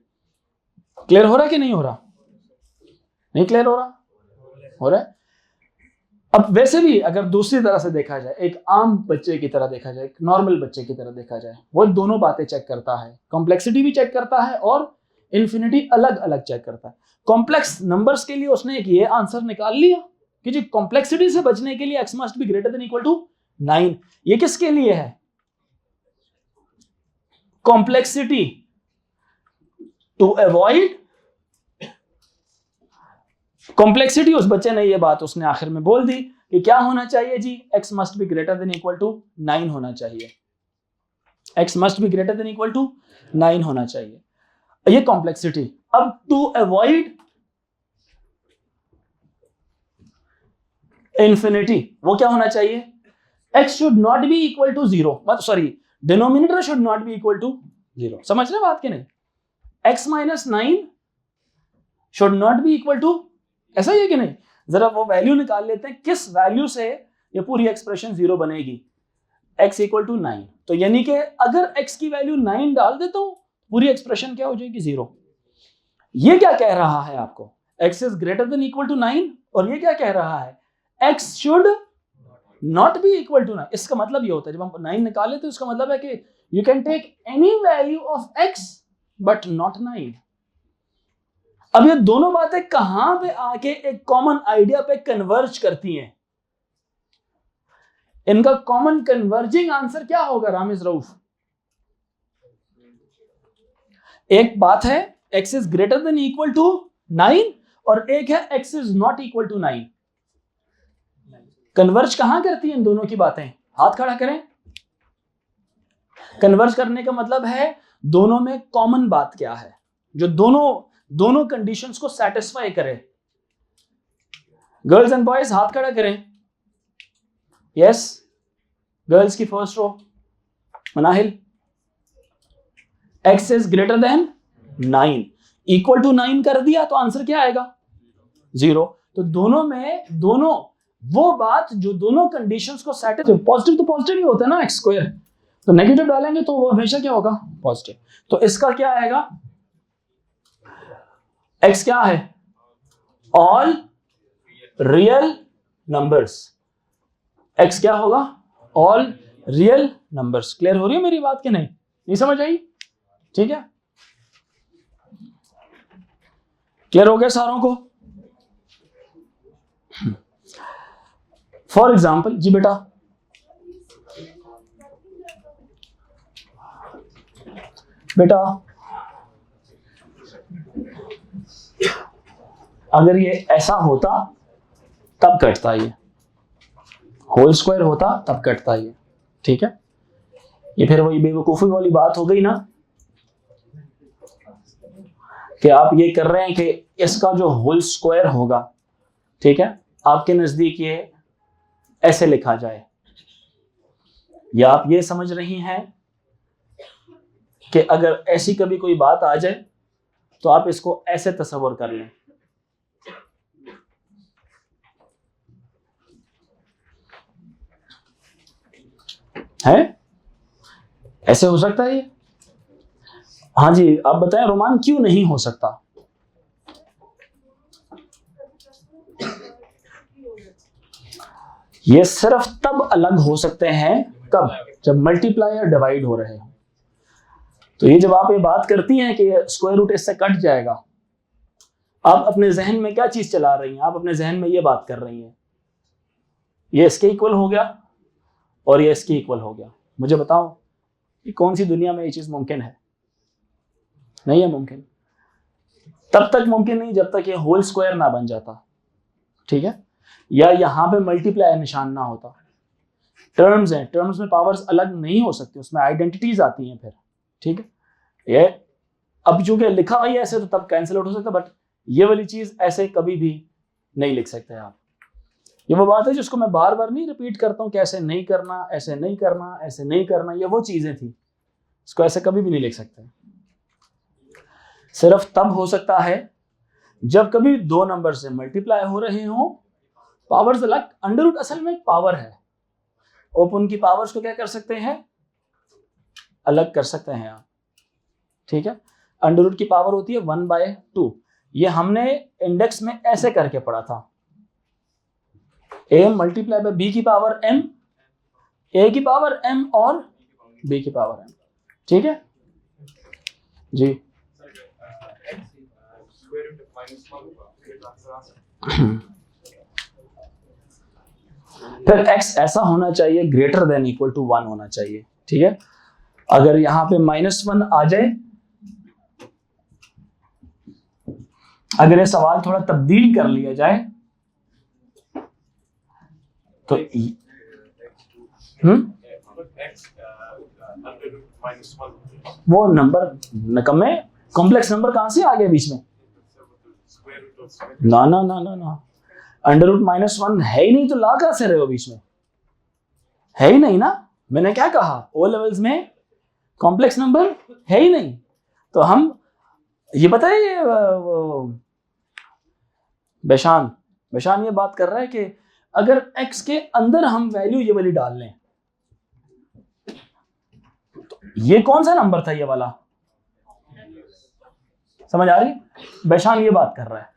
क्लियर हो रहा कि नहीं हो रहा? नहीं क्लियर हो रहा? हो रहा है। अब वैसे भी अगर दूसरी तरह से देखा जाए, एक आम बच्चे की तरह देखा जाए, एक नॉर्मल बच्चे की तरह देखा जाए, वो दोनों बातें चेक करता है, कॉम्प्लेक्सिटी भी चेक करता है और इंफिनिटी अलग अलग चेक करता है। कॉम्प्लेक्स नंबर्स के लिए उसने एक ये आंसर निकाल लिया कि जी कॉम्प्लेक्सिटी से बचने के लिए x must be greater than equal to 9। ये किसके लिए है? Complexity, to avoid complexity. उस बच्चे ने ये बात उसने आखिर में बोल दी कि क्या होना चाहिए जी? x must be greater than equal to 9 होना चाहिए। x must be greater than equal to 9 होना चाहिए, ये कॉम्प्लेक्सिटी। अब टू अवॉइड इंफिनिटी, वो क्या होना चाहिए? x should not be equal to 0, मतलब sorry denominator should not be equal to 0। समझ रहे बात के नहीं? x minus 9 should not be equal to, ऐसा ही है कि नहीं? जरा वो वैल्यू निकाल लेते हैं, किस वैल्यू से ये पूरी एक्सप्रेशन 0 बनेगी? x इक्वल टू 9, तो यानी कि अगर x की वैल्यू 9 डाल देता हूं, पूरी एक्सप्रेशन क्या हो जाएगी? 0। ये क्या कह रहा है आपको? x is greater than equal to 9, और ये क्या कह रहा है? x should not be equal to 9। इसका मतलब ये होता है, जब हम 9 निकाले तो इसका मतलब है कि you can take any value of x but not 9। अब ये दोनों बातें कहां पे आके एक कॉमन आइडिया पे कन्वर्ज करती हैं? इनका कॉमन कन्वर्जिंग आंसर क्या होगा रामिज रऊफ? एक बात है x is greater than equal to 9, और एक है x is not equal to 9। Converge कहां करती हैं इन दोनों की बातें? हाथ खड़ा करें। कन्वर्ज करने का मतलब है दोनों में कॉमन बात क्या है, जो दोनों कंडीशंस को सेटिस्फाई करे। गर्ल्स एंड बॉयज हाथ खड़ा करें। यस, गर्ल्स की first row, Manahil. x is greater than 9, equal to 9 कर दिया तो आंसर क्या आएगा? 0। तो दोनों वो बात जो दोनों कंडीशंस को सेटिस्फाई, पॉजिटिव तो पॉजिटिव ही होता है ना, x स्क्वायर, तो नेगेटिव डालेंगे तो वो हमेशा क्या होगा? पॉजिटिव। तो इसका क्या आएगा? x क्या है? All real numbers. x क्या होगा? All real numbers. क्लियर हो रही है मेरी बात कि नहीं? नहीं समझ आई? ठीक है, क्लियर हो गया सारों को? फॉर एग्जाम्पल जी बेटा, अगर ये ऐसा होता तब कटता, ये होल स्क्वायर होता तब कटता ये। ठीक है, ये फिर वही बेवकूफी वाली बात हो गई ना, कि आप ये कर रहे हैं कि इसका जो होल स्क्वायर होगा, ठीक है, आपके नजदीक ये ऐसे लिखा जाए, या आप ये समझ रही हैं कि अगर ऐसी कभी कोई बात आ जाए तो आप इसको ऐसे तस्वर कर लें। है ऐसे हो सकता है ये? हाँ जी, आप बताएं रोमान, क्यों नहीं हो सकता? ये सिर्फ तब अलग हो सकते हैं कब? जब मल्टीप्लाई और डिवाइड हो रहे हो। तो ये जब आप ये बात करती हैं कि स्क्वायर रूट इससे कट जाएगा, आप अपने जहन में क्या चीज चला रही हैं? आप अपने जहन में ये बात कर रही हैं, ये इसके इक्वल हो गया और ये इसके इक्वल हो गया। मुझे बताओ कि कौन सी दुनिया में ये चीज मुमकिन है? नहीं है मुमकिन। तब तक मुमकिन नहीं जब तक ये होल स्क्वायर ना बन जाता, ठीक है, या यहां पे मल्टीप्लाई निशान ना होता। टर्म्स हैं, टर्म्स में पावर्स अलग नहीं हो सकती, उसमें आइडेंटिटीज आती हैं फिर। ठीक है, ये अब चूंकि लिखा हुआ है ऐसे तो तब कैंसिल आउट हो सकता, बट ये वाली चीज ऐसे कभी भी नहीं लिख सकते आप। ये वो बात है जिसको मैं बार बार नहीं रिपीट करता हूं कि ऐसे नहीं करना, ऐसे नहीं करना, ऐसे नहीं करना, ये वो चीजें थी, इसको ऐसे कभी भी नहीं लिख सकते। सिर्फ तब हो सकता है जब कभी दो नंबर से मल्टीप्लाई हो रहे हो, पावर्स अलग। अंडर रूट असल में एक पावर है, आप उनकी पावर्स को क्या कर सकते हैं? अलग कर सकते हैं आप। ठीक है, अंडर रूट की पावर होती है 1/2। ये हमने इंडेक्स में ऐसे करके पढ़ा था, a मल्टीप्लाई बाय b की पावर m, a की पावर m और b की पावर m। ठीक है जी। फिर x ऐसा होना चाहिए ग्रेटर देन इक्वल टू 1 होना चाहिए। ठीक है, अगर यहां पे -1 आ जाए, अगर ये सवाल थोड़ा तब्दील कर लिया जाए तो वो नंबर नकम्मे, कॉम्प्लेक्स नंबर कहां से आ गया बीच में? ना ना ना ना ना, अंडर रूट -1 है ही नहीं तो ला कहां से रहे हो बीच में? है ही नहीं ना। मैंने क्या कहा, ओ लेवल्स में कॉम्प्लेक्स नंबर है ही नहीं। तो हम ये पता है, ये बेशान ये बात कर रहा है कि अगर x के अंदर हम वैल्यू ये वाली डाल लें, तो ये कौन सा नंबर था ये वाला? समझ आ रही? बेशान ये बात कर रहा है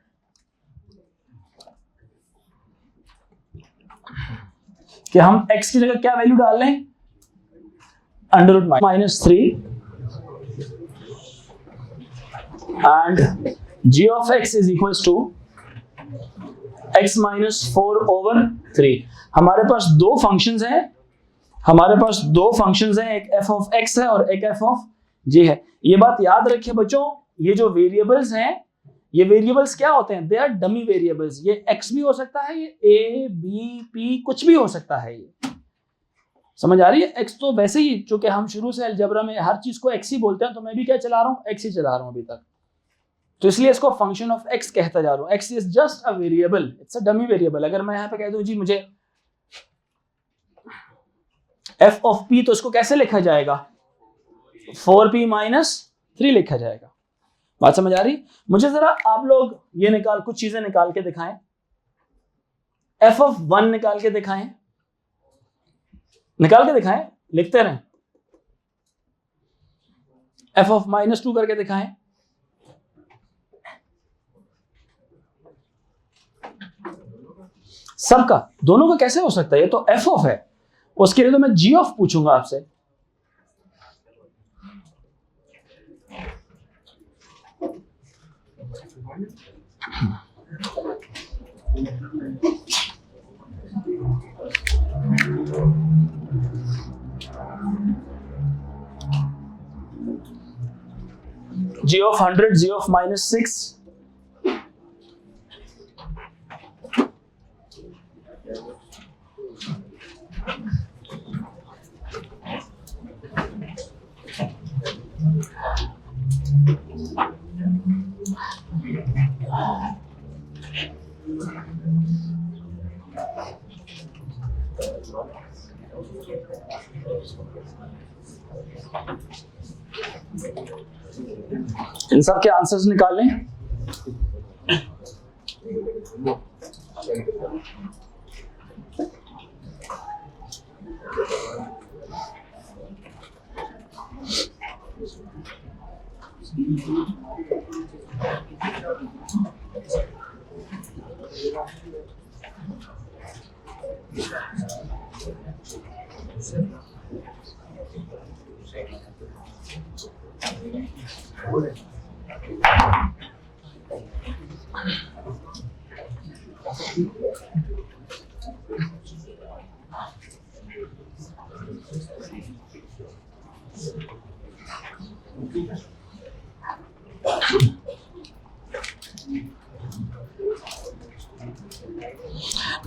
कि हम x की जगह क्या वैल्यू डाल लें, under root -3 and g of x is equals to x minus 4/3। हमारे पास दो फंक्शंस हैं, एक f of x है और एक f of g है। ये बात याद रखिए बच्चों, ये जो वेरिएबल्स हैं, ये वेरिएबल्स क्या होते हैं? They are dummy variables. ये x भी हो सकता है, ये a b p कुछ भी हो सकता है। ये समझ आ रही है? x तो वैसे ही, चूंकि हम शुरू से अलजेब्रा में हर चीज को x ही बोलते हैं, तो मैं भी क्या चला रहा हूँ, x ही चला रहा हूँ अभी तक, तो इसलिए इसको फंक्शन ऑफ x कहता जा रहा हूँ। x is just a variable, it's a dummy variable. अगर मैं यहाँ पे कह दूं जी मुझे f ऑफ p, तो इसको कैसे लिखा जाएगा? 4p - 3 लिखा जाएगा। बात समझ आ रही? मुझे जरा आप लोग ये कुछ चीजें निकाल के दिखाएं। f ऑफ 1 निकाल के दिखाएं, लिखते रहें। f ऑफ -2 करके दिखाएं। सबका, दोनों का कैसे हो सकता है? ये तो f ऑफ है, उसके लिए तो मैं g ऑफ पूछूंगा आपसे। g of 100, g of -6, इन सब के आंसर्स निकाल लें।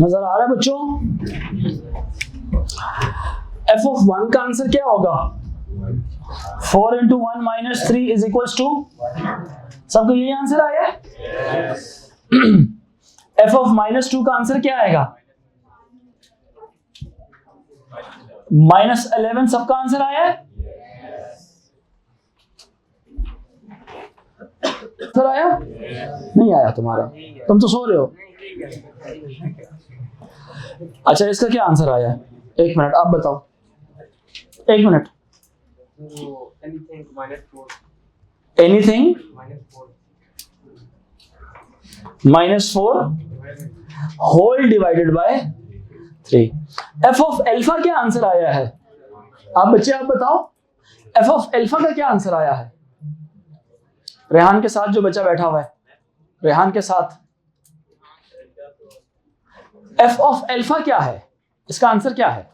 नजर आ रहा है बच्चों? f of 1 का आंसर क्या होगा? 4 into 1 - 3 is equals to, सबको यही आंसर आया है? f of -2 का आंसर क्या आएगा? -11। सबका आंसर आया है? आंसर आया? नहीं आया तुम्हारा, तुम तो सो रहे हो। अच्छा, इसका क्या आंसर आया है? एक मिनट, आप बताओ, एक minute. Anything -4 whole divided by 3। f of alpha क्या आंसर आया है? आप बच्चे आप बताओ, f ऑफ एल्फा का क्या आंसर आया है? रेहान के साथ जो बच्चा बैठा हुआ है, रेहान के साथ, f ऑफ एल्फा क्या है? इसका आंसर क्या है?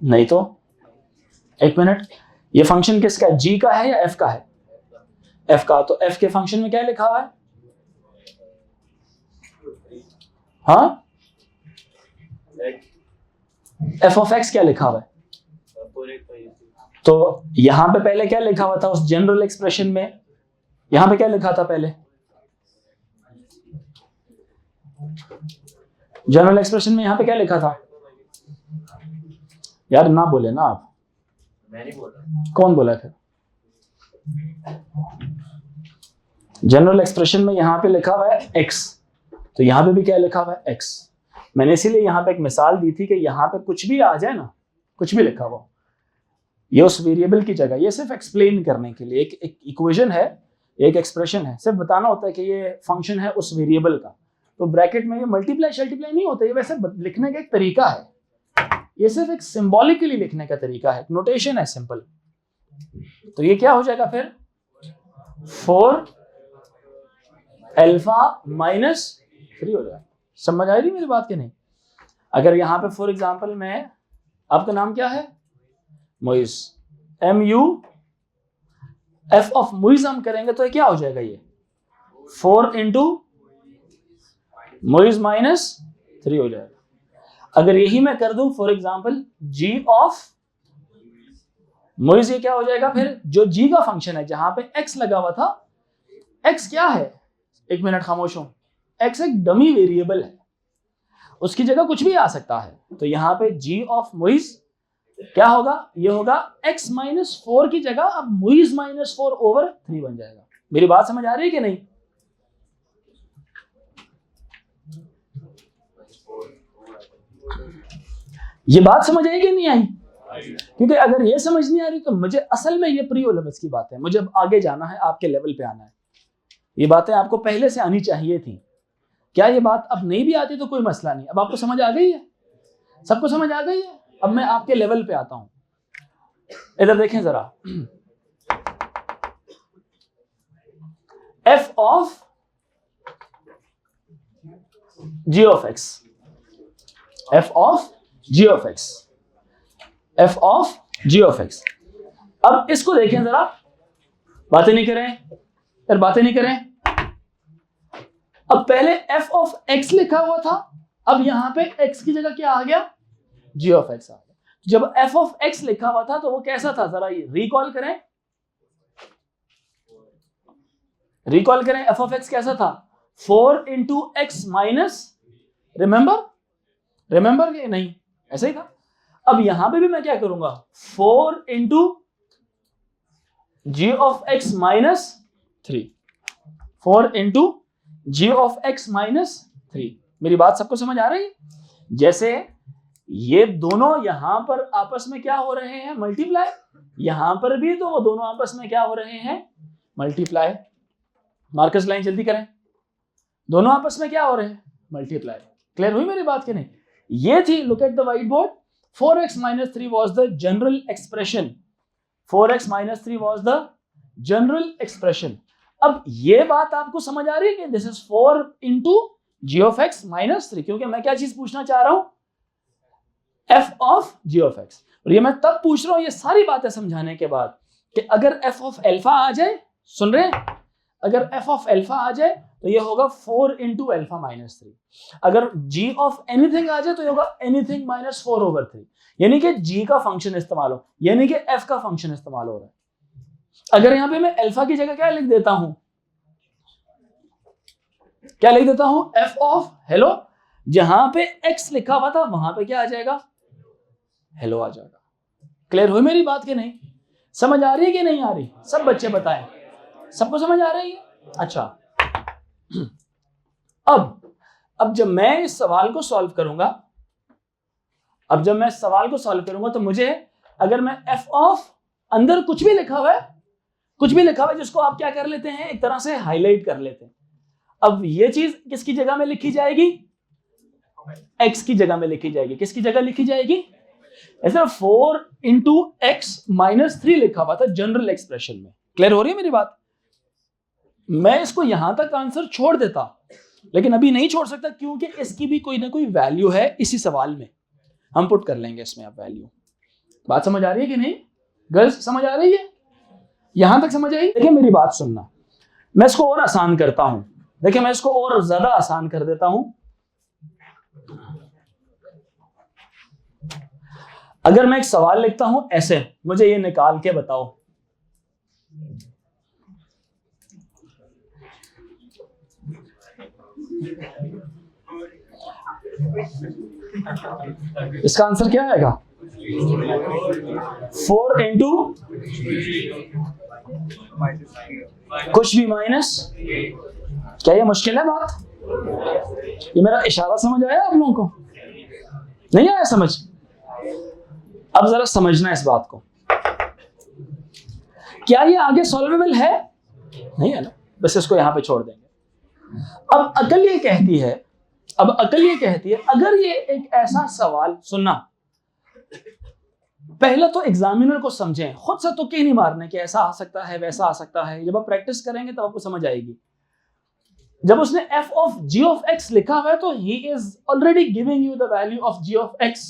नहीं तो, एक मिनट, ये फंक्शन किसका है? g का है या f का है? f का। तो f के फंक्शन में क्या लिखा हुआ है? हाँ, f ऑफ x क्या लिखा हुआ है? तो यहां पे पहले क्या लिखा हुआ था उस जनरल एक्सप्रेशन में? यहां पे क्या लिखा था पहले? जनरल एक्सप्रेशन में यहां पे क्या लिखा था यार? ना बोले ना आप। मैं नहीं बोला। कौन बोला था? जनरल एक्सप्रेशन में यहां पे लिखा हुआ है x, तो यहां पे भी क्या लिखा हुआ है x। मैंने इसीलिए यहां पे एक मिसाल दी थी कि यहां पे कुछ भी आ जाए ना, कुछ भी लिखा हुआ, ये उस वेरिएबल की जगह, ये सिर्फ एक्सप्लेन करने के लिए एक इक्वेशन है, एक एक्सप्रेशन है, सिर्फ बताना होता है कि ये फंक्शन है उस वेरिएबल का। तो ब्रैकेट में ये मल्टीप्लाई शल्टीप्लाई नहीं होता, ये वैसे लिखने का एक तरीका है, ये सिर्फ एक सिंबॉलिकली लिखने का तरीका है, नोटेशन है सिंपल। तो ये क्या हो जाएगा फिर? 4 अल्फा माइनस 3 हो जाएगा। समझ आ रही मेरी बात की नहीं? अगर यहाँ पे फॉर एग्जांपल मैं, आपका नाम क्या है? Moiz, MU, F of Moiz हम करेंगे तो ये क्या हो जाएगा? ये 4 इंटू मोइज माइनस 3 हो जाएगा। अगर यही मैं कर दूं for example G of Moiz, ये क्या हो जाएगा फिर? जो G का फंक्शन है जहां पे x लगा हुआ था, x क्या है? एक मिनट खामोश हो, x एक डमी वेरिएबल है, उसकी जगह कुछ भी आ सकता है। तो यहां पे G ऑफ मोइज क्या होगा? ये होगा x माइनस 4 की जगह अब मोइज माइनस 4 ओवर 3 बन जाएगा। मेरी बात समझ आ रही है कि नहीं? ये बात समझ आई कि नहीं आई? क्योंकि अगर ये समझ नहीं आ रही तो मुझे असल में ये प्री ओ लेवल्स की बात है, मुझे अब आगे जाना है, आपके लेवल पे आना है। ये बातें आपको पहले से आनी चाहिए थी। क्या ये बात अब नहीं भी आती तो कोई मसला नहीं, अब आपको समझ आ गई है? सबको समझ आ गई है? अब मैं आपके लेवल पे आता हूं, इधर देखें जरा। f of g of x, f of g of x, f of g of x। अब इसको देखें जरा, बातें नहीं करें यार, बातें नहीं करें। अब पहले f ऑफ x लिखा हुआ था, अब यहां पे x की जगह क्या आ गया? g ऑफ x आ गया। जब f ऑफ x लिखा हुआ था तो वो कैसा था? जरा रिकॉल करें, रिकॉल करें। f ऑफ x कैसा था? 4 इंटू एक्स माइनस, रिमेंबर कि नहीं? ऐसा ही था। अब यहां पे भी मैं क्या करूंगा? 4 into g of x minus 3, 4 into g of x minus 3। मेरी बात सबको समझ आ रही है? जैसे ये दोनों यहां पर आपस में क्या हो रहे हैं? मल्टीप्लाई। यहां पर भी तो वो दोनों आपस में क्या हो रहे हैं? मल्टीप्लाई। मार्कस लाइन जल्दी करें, दोनों आपस में क्या हो रहे हैं? मल्टीप्लाई। क्लियर हुई मेरी बात कि नहीं? ये थी, look at the white board, 4x minus 3 was the general expression, 4x minus 3 was the general expression। अब ये बात आपको समझ आ रही है कि this is 4 into g of x minus 3, क्योंकि मैं क्या चीज पूछना चाह रहा हूं? f of g of x। और ये मैं तब पूछ रहा हूं ये सारी बातें समझाने के बाद कि अगर f ऑफ अल्फा आ जाए, सुन रहे हैं? अगर f ऑफ अल्फा आ जाए तो ये होगा 4 इंटू अल्फा माइनस 3। अगर g ऑफ एनीथिंग आ जाए तो ये होगा एनीथिंग माइनस 4 ओवर 3। यानी कि g का फंक्शन इस्तेमाल हो, यानी कि f का फंक्शन इस्तेमाल हो रहा है। अगर यहां पे मैं अल्फा की जगह क्या लिख देता हूं? क्या लिख देता हूं? f ऑफ हेलो, जहां पे x लिखा हुआ था वहां पे क्या आ जाएगा? हेलो आ जाएगा। क्लियर हुई मेरी बात कि नहीं? समझ आ रही है कि नहीं आ रही? सब बच्चे बताएं, सबको समझ आ रही है? अच्छा, अब जब मैं इस सवाल को सॉल्व करूंगा, अब जब मैं इस सवाल को सॉल्व करूंगा तो मुझे, अगर मैं f ऑफ अंदर कुछ भी लिखा हुआ है, कुछ भी लिखा हुआ है जिसको आप क्या कर लेते हैं? एक तरह से हाईलाइट कर लेते हैं। अब ये चीज किसकी जगह में लिखी जाएगी? x की जगह में लिखी जाएगी। किसकी जगह लिखी जाएगी? ऐसा 4 इंटू एक्स माइनस 3 लिखा हुआ था जनरल एक्सप्रेशन में। क्लियर हो रही है मेरी बात? मैं इसको यहां तक आंसर छोड़ देता, लेकिन अभी नहीं छोड़ सकता क्योंकि इसकी भी कोई ना कोई वैल्यू है इसी सवाल में, हम पुट कर लेंगे इसमें अब वैल्यू। बात समझ आ रही है कि नहीं? गर्ल्स समझ आ रही है? यहां तक समझ आई? देखिए मेरी बात सुनना, मैं इसको और आसान करता हूं। देखिए मैं इसको और ज्यादा आसान कर देता हूं। अगर मैं एक सवाल लिखता हूं ऐसे, मुझे ये निकाल के बताओ, इसका आंसर क्या आएगा? 4 इंटू कुछ भी माइनस, क्या ये मुश्किल है बात? ये मेरा इशारा समझ आया आप लोगों को? नहीं आया समझ? अब जरा समझना इस बात को, क्या ये आगे सॉल्वेबल है? नहीं है ना, बस इसको यहां पे छोड़ देंगे। अब अकल ये कहती है, अगर ये एक ऐसा सवाल, सुनना, पहले तो एग्जामिनर को समझें, खुद से तुक्के नहीं मारने कि ऐसा आ सकता है वैसा आ सकता है। जब आप प्रैक्टिस करेंगे तब आपको समझ आएगी। जब उसने f of g of x लिखा हुआ है तो he is already giving you the value of g of x।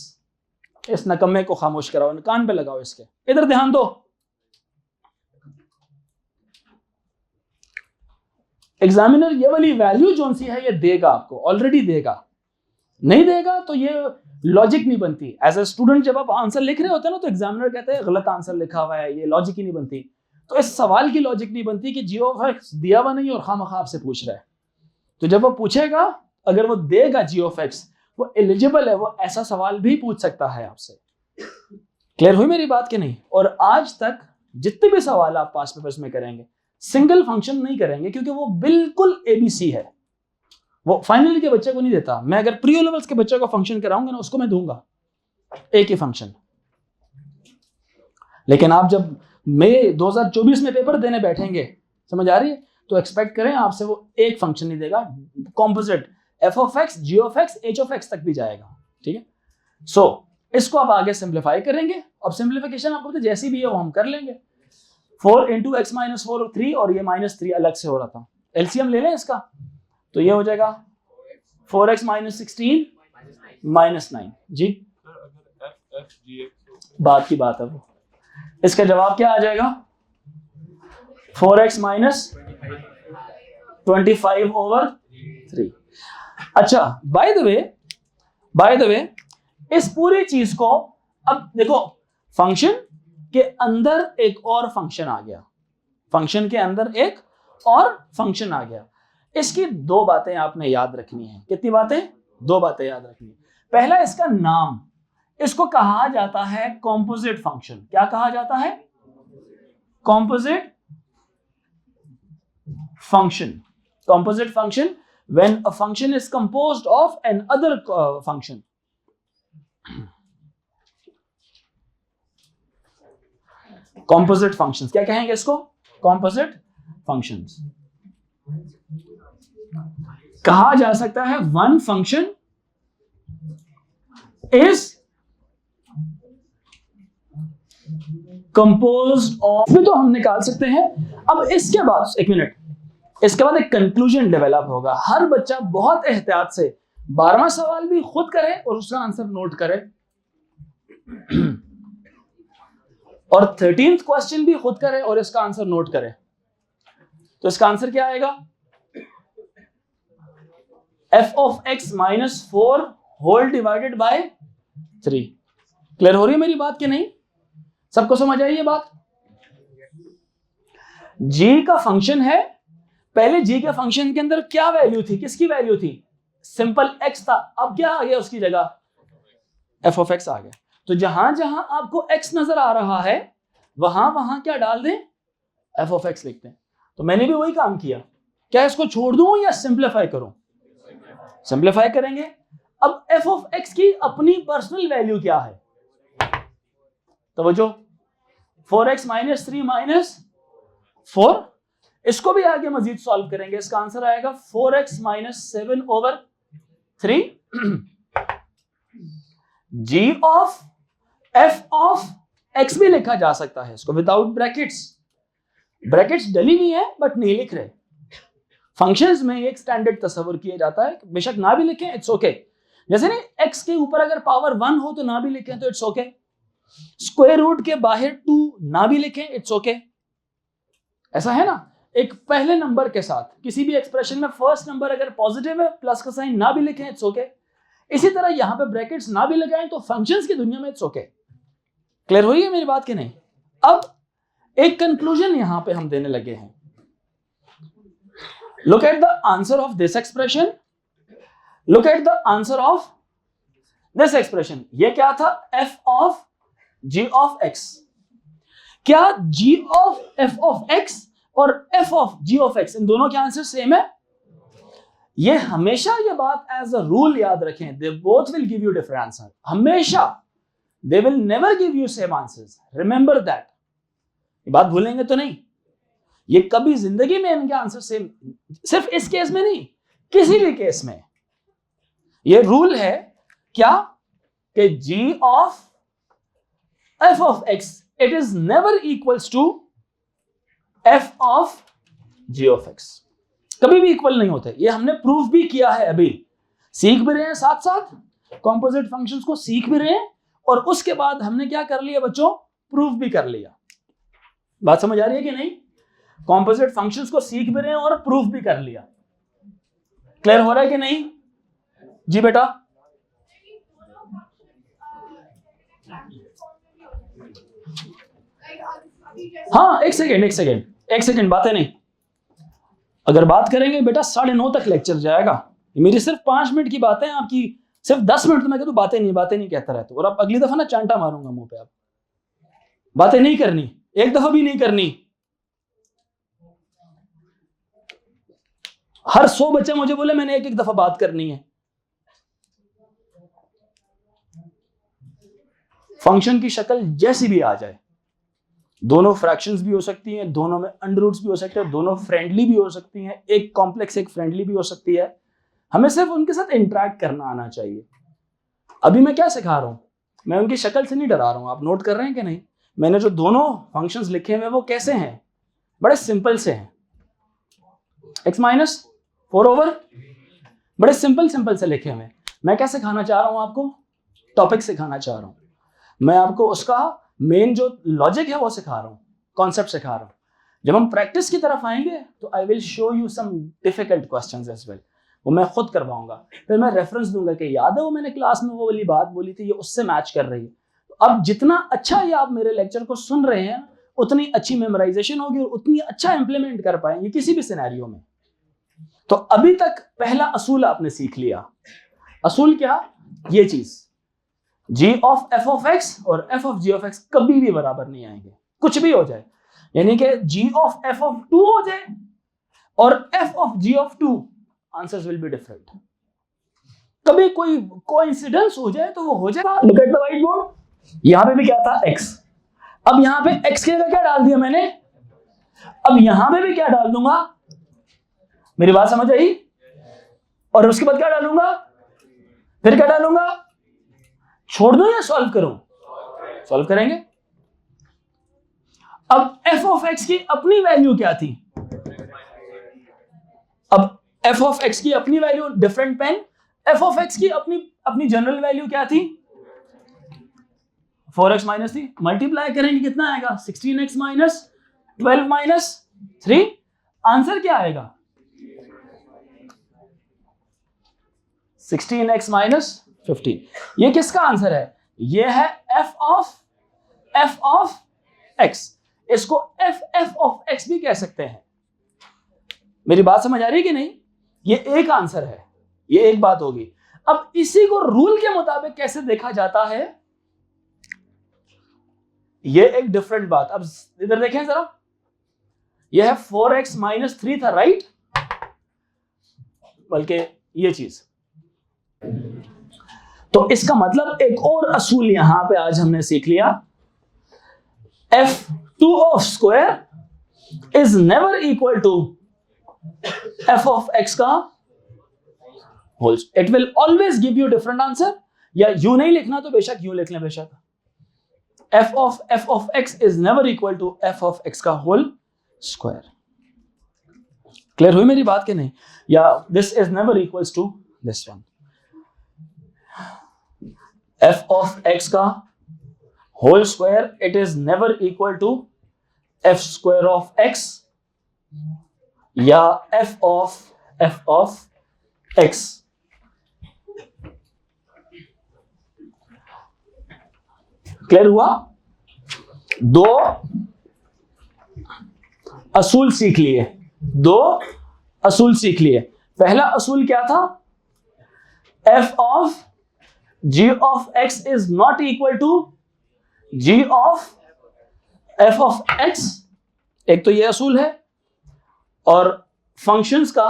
इस नकम्मे को खामोश कराओ, कान पे लगाओ इसके, इधर ध्यान दो। एग्जामिनर ये वाली वैल्यू जो सी है ये देगा आपको, ऑलरेडी देगा। नहीं देगा तो ये लॉजिक नहीं बनती। एज ए स्टूडेंट जब आप आंसर लिख रहे होते हैं ना तो एग्जामिनर कहते हैं गलत आंसर लिखा हुआ है, ये लॉजिक ही नहीं बनती। तो इस सवाल की लॉजिक नहीं बनती कि जी ऑफ एक्स दिया हुआ नहीं और खामखा आपसे पूछ रहा है। तो जब वो पूछेगा, अगर वो देगा जी ऑफ एक्स, वो एलिजिबल है, वो ऐसा सवाल भी पूछ सकता है आपसे। क्लियर हुई मेरी बात कि नहीं? और आज तक जितने भी सवाल आप पास पेपर्स में करेंगे सिंगल फंक्शन नहीं करेंगे, क्योंकि वो बिल्कुल एबीसी है, वो फाइनल के बच्चे को नहीं देता। मैं अगर प्री लेवल्स के बच्चे को फंक्शन कराऊंगा ना, उसको मैं दूंगा एक ही फंक्शन। लेकिन आप जब मई 2024 में पेपर देने बैठेंगे, समझ आ रही है, तो एक्सपेक्ट करें आपसे वो एक फंक्शन नहीं देगा, composite f of x, g of x, h of x तक भी जाएगा। ठीक है, सो इसको आप आगे सिंप्लीफाई करेंगे। अब सिंप्लीफिकेशन आपको जैसी भी है वो हम कर लेंगे। 4 इंटू एक्स माइनस 4 3, और ये -3 अलग से हो रहा था, एलसीएम ले लें इसका, तो ये हो जाएगा 4x माइनस 16 माइनस 9। जी बात की बात है वो। इसका जवाब क्या आ जाएगा? 4x minus 25 over 3। अच्छा, बाय द वे इस पूरी चीज को अब देखो, फंक्शन के अंदर एक और फंक्शन आ गया, फंक्शन के अंदर एक और फंक्शन आ गया। इसकी दो बातें आपने याद रखनी है। कितनी बातें? दो बातें याद रखनी है। पहला, इसका नाम, इसको कहा जाता है कॉम्पोजिट फंक्शन। क्या कहा जाता है? Composite function. Composite function when a function is composed of an other function. Composite functions क्या कहेंगे इसको? Composite functions. कहा जा सकता है one function is composed of, तो हम निकाल सकते हैं। अब इसके बाद एक मिनट, इसके बाद एक कंक्लूजन डेवलप होगा। हर बच्चा बहुत एहतियात से 12वां सवाल भी खुद करे और उसका आंसर नोट करे, और 13th क्वेश्चन भी खुद करे और इसका आंसर नोट करे। तो इसका आंसर क्या आएगा? f of x minus 4 whole divided by 3। Clear हो रही है मेरी बात कि नहीं? सबको समझ आई ये बात? g का फंक्शन है, पहले g के फंक्शन के अंदर क्या वैल्यू थी? किसकी वैल्यू थी? सिंपल x था। अब क्या आ गया उसकी जगह? f of x आ गया। तो जहां जहां आपको x नजर आ रहा है वहां वहां क्या डाल दें? f of x लिखते हैं। तो मैंने भी वही काम किया। क्या इसको छोड़ दूं या सिंप्लीफाई करूं? सिंप्लीफाई करेंगे। अब f of x की अपनी पर्सनल वैल्यू क्या है? तो जो 4x माइनस 3 माइनस 4, इसको भी आगे मजीद सॉल्व करेंगे। इसका आंसर आएगा 4x minus 7 over 3। g of f of x भी लिखा जा सकता है इसको विदाउट ब्रैकेट्स। ब्रैकेट्स डली हुई है बट नहीं लिख रहे। फंक्शंस में एक स्टैंडर्ड तस्वर किया जाता है, बेशक ना भी लिखें इट्स ओके। जैसे नहीं, x के ऊपर अगर पावर 1 हो तो ना भी लिखें तो इट्स ओके। स्क्वायर रूट के बाहर 2 ना भी लिखें इट्स ओके। ऐसा है ना, एक पहले नंबर के साथ किसी भी एक्सप्रेशन में फर्स्ट नंबर अगर पॉजिटिव है प्लस का साइन ना भी लिखें इट्स ओके। इसी तरह यहां पे ब्रैकेट्स ना भी लगाएं तो फंक्शंस की दुनिया में इट्स ओके। क्लियर हो रही है मेरी बात कि नहीं? अब एक कंक्लूजन यहां पे हम देने लगे हैं। Look at the answer of this expression. Look at the answer of this expression, ये क्या था? F of G of X. क्या G of F of X और F of G of X इन दोनों के आंसर सेम है? ये हमेशा ये बात एज अ रूल याद रखें, they both will give you different answer, हमेशा, they will never give you same answers, remember that. ये बात भूलेंगे तो नहीं, ये कभी जिंदगी में इनके आंसर सेम, सिर्फ इस केस में नहीं, किसी भी केस में ये रूल है क्या कि G of F of X it is never equals to F of G of X, कभी भी इक्वल नहीं होते। ये हमने प्रूफ भी किया है, अभी सीख भी रहे हैं, साथ साथ कॉम्पोजिट फंक्शंस को सीख भी रहे हैं, और उसके बाद हमने क्या कर लिया बच्चों? प्रूफ भी कर लिया। बात समझ आ रही है कि नहीं? कॉम्पोजिट फंक्शंस को सीख भी रहे हैं और प्रूफ भी कर लिया। क्लियर हो रहा है कि नहीं? जी बेटा। हाँ, एक सेकेंड, बातें नहीं। अगर बात करेंगे बेटा 9:30 तक लेक्चर जाएगा। मेरी सिर्फ 5 मिनट की बातें, आपकी सिर्फ 10 मिनट तो मैं कहता हूं बातें नहीं कहता रहता, और अब अगली दफा ना चांटा मारूंगा मुंह पे। आप बातें नहीं करनी, एक दफा भी नहीं करनी। हर 100 बच्चे मुझे बोले मैंने एक दफा बात करनी है। फंक्शन की शक्ल जैसी भी आ जाए, दोनों फ्रैक्शंस भी हो सकती हैं, दोनों में अंडर रूट्स भी हो सकते हैं, दोनों फ्रेंडली भी हो सकती हैं, एक कॉम्प्लेक्स एक फ्रेंडली भी हो सकती है। हमें सिर्फ उनके साथ इंटरेक्ट करना आना चाहिए। अभी मैं क्या सिखा रहा हूं? मैं उनकी शक्ल से नहीं डरा रहा हूं। आप नोट कर रहे हैं कि नहीं? मैंने जो दोनों फंक्शंस लिखे हुए वो कैसे हैं? बड़े सिंपल से हैं। x माइनस 4/, बड़े सिंपल से लिखे हुए। मैं क्या सिखाना चाह रहा हूं आपको? टॉपिक सिखाना चाह रहा हूं मैं आपको, उसका मेन जो लॉजिक है वो सिखा रहा हूं, कॉन्सेप्ट सिखा रहा हूं। जब हम प्रैक्टिस की तरफ आएंगे तो I will show you some difficult questions as well, वो मैं खुद करवाऊंगा, फिर मैं रेफरेंस दूंगा कि याद है वो मैंने क्लास में वो वाली बात बोली थी, ये उससे मैच कर रही है। तो अब जितना अच्छा ये आप मेरे लेक्चर को सुन रहे हैं, उतनी अच्छी मेमोराइजेशन होगी और उतनी अच्छा इंप्लीमेंट कर पाएंगे किसी भी सिनेरियो में। तो अभी तक पहला असूल आपने सीख लिया। असूल क्या? ये चीज, g of f of x और f of g of x कभी भी बराबर नहीं आएंगे, कुछ भी हो जाए। यानी कि g ऑफ f ऑफ 2 हो जाए और f of g of 2, answers will be different. कभी कोई कोइंसिडेंस हो जाए तो वो हो जाएगा। Look at the white board, यहां पे भी क्या था? x। अब यहां पे x की जगह क्या डाल दिया मैंने? अब यहां पे भी क्या डाल दूंगा? मेरी बात समझ आई? और उसके बाद क्या डालूंगा? फिर क्या डालूंगा? छोड़ दो या सॉल्व करूं? सॉल्व करेंगे। अब f ऑफ x की अपनी वैल्यू क्या थी? अब f ऑफ x की अपनी value, different pen, f of x की अपनी जनरल वैल्यू क्या थी? 4x माइनस थी। मल्टीप्लाई करेंगे कितना आएगा? 16x minus 12 minus 3। आंसर क्या आएगा? 16x minus 15। ये किसका आंसर है? ये है f ऑफ x। इसको f ऑफ x भी कह सकते हैं। मेरी बात समझ आ रही है कि नहीं? ये एक आंसर है, ये एक बात होगी। अब इसी को रूल के मुताबिक कैसे देखा जाता है, ये एक डिफरेंट बात। अब इधर देखें जरा, ये है 4x माइनस 3 था, राइट? बल्कि ये चीज, तो इसका मतलब एक और असूल यहां पे आज हमने सीख लिया, f2 of square is never equal to f of x का whole. It will always give you different answer, या यू नहीं लिखना तो बेशक यूं लिख लें, बेशक f of x is never equal to f of x का होल स्क्वायर। क्लियर हुई मेरी बात के नहीं? या this is never equals to this one. f of x का whole square it is never equal to f square of x, या f of x। Clear हुआ? दो असूल सीख लिए, पहला असूल क्या था? f of g of x is not equal to g of f of x। एक तो ये असूल है, और फंक्शंस का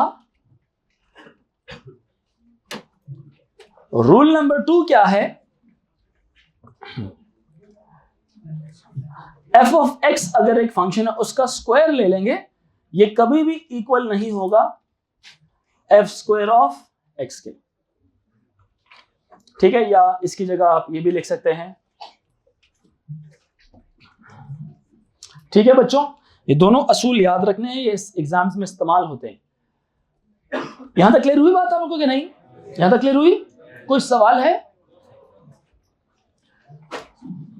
रूल नंबर 2 क्या है? f ऑफ x अगर एक फंक्शन है उसका स्क्वायर ले लेंगे, ये कभी भी इक्वल नहीं होगा f स्क्वायर ऑफ x के। ठीक है, या इसकी जगह आप ये भी लिख सकते हैं। ठीक है बच्चों, ये दोनों असूल याद रखने हैं, ये एग्जाम्स में इस्तेमाल होते हैं। यहां तक क्लियर हुई बात आपको कि नहीं? यहां तक क्लियर हुई? कोई सवाल है?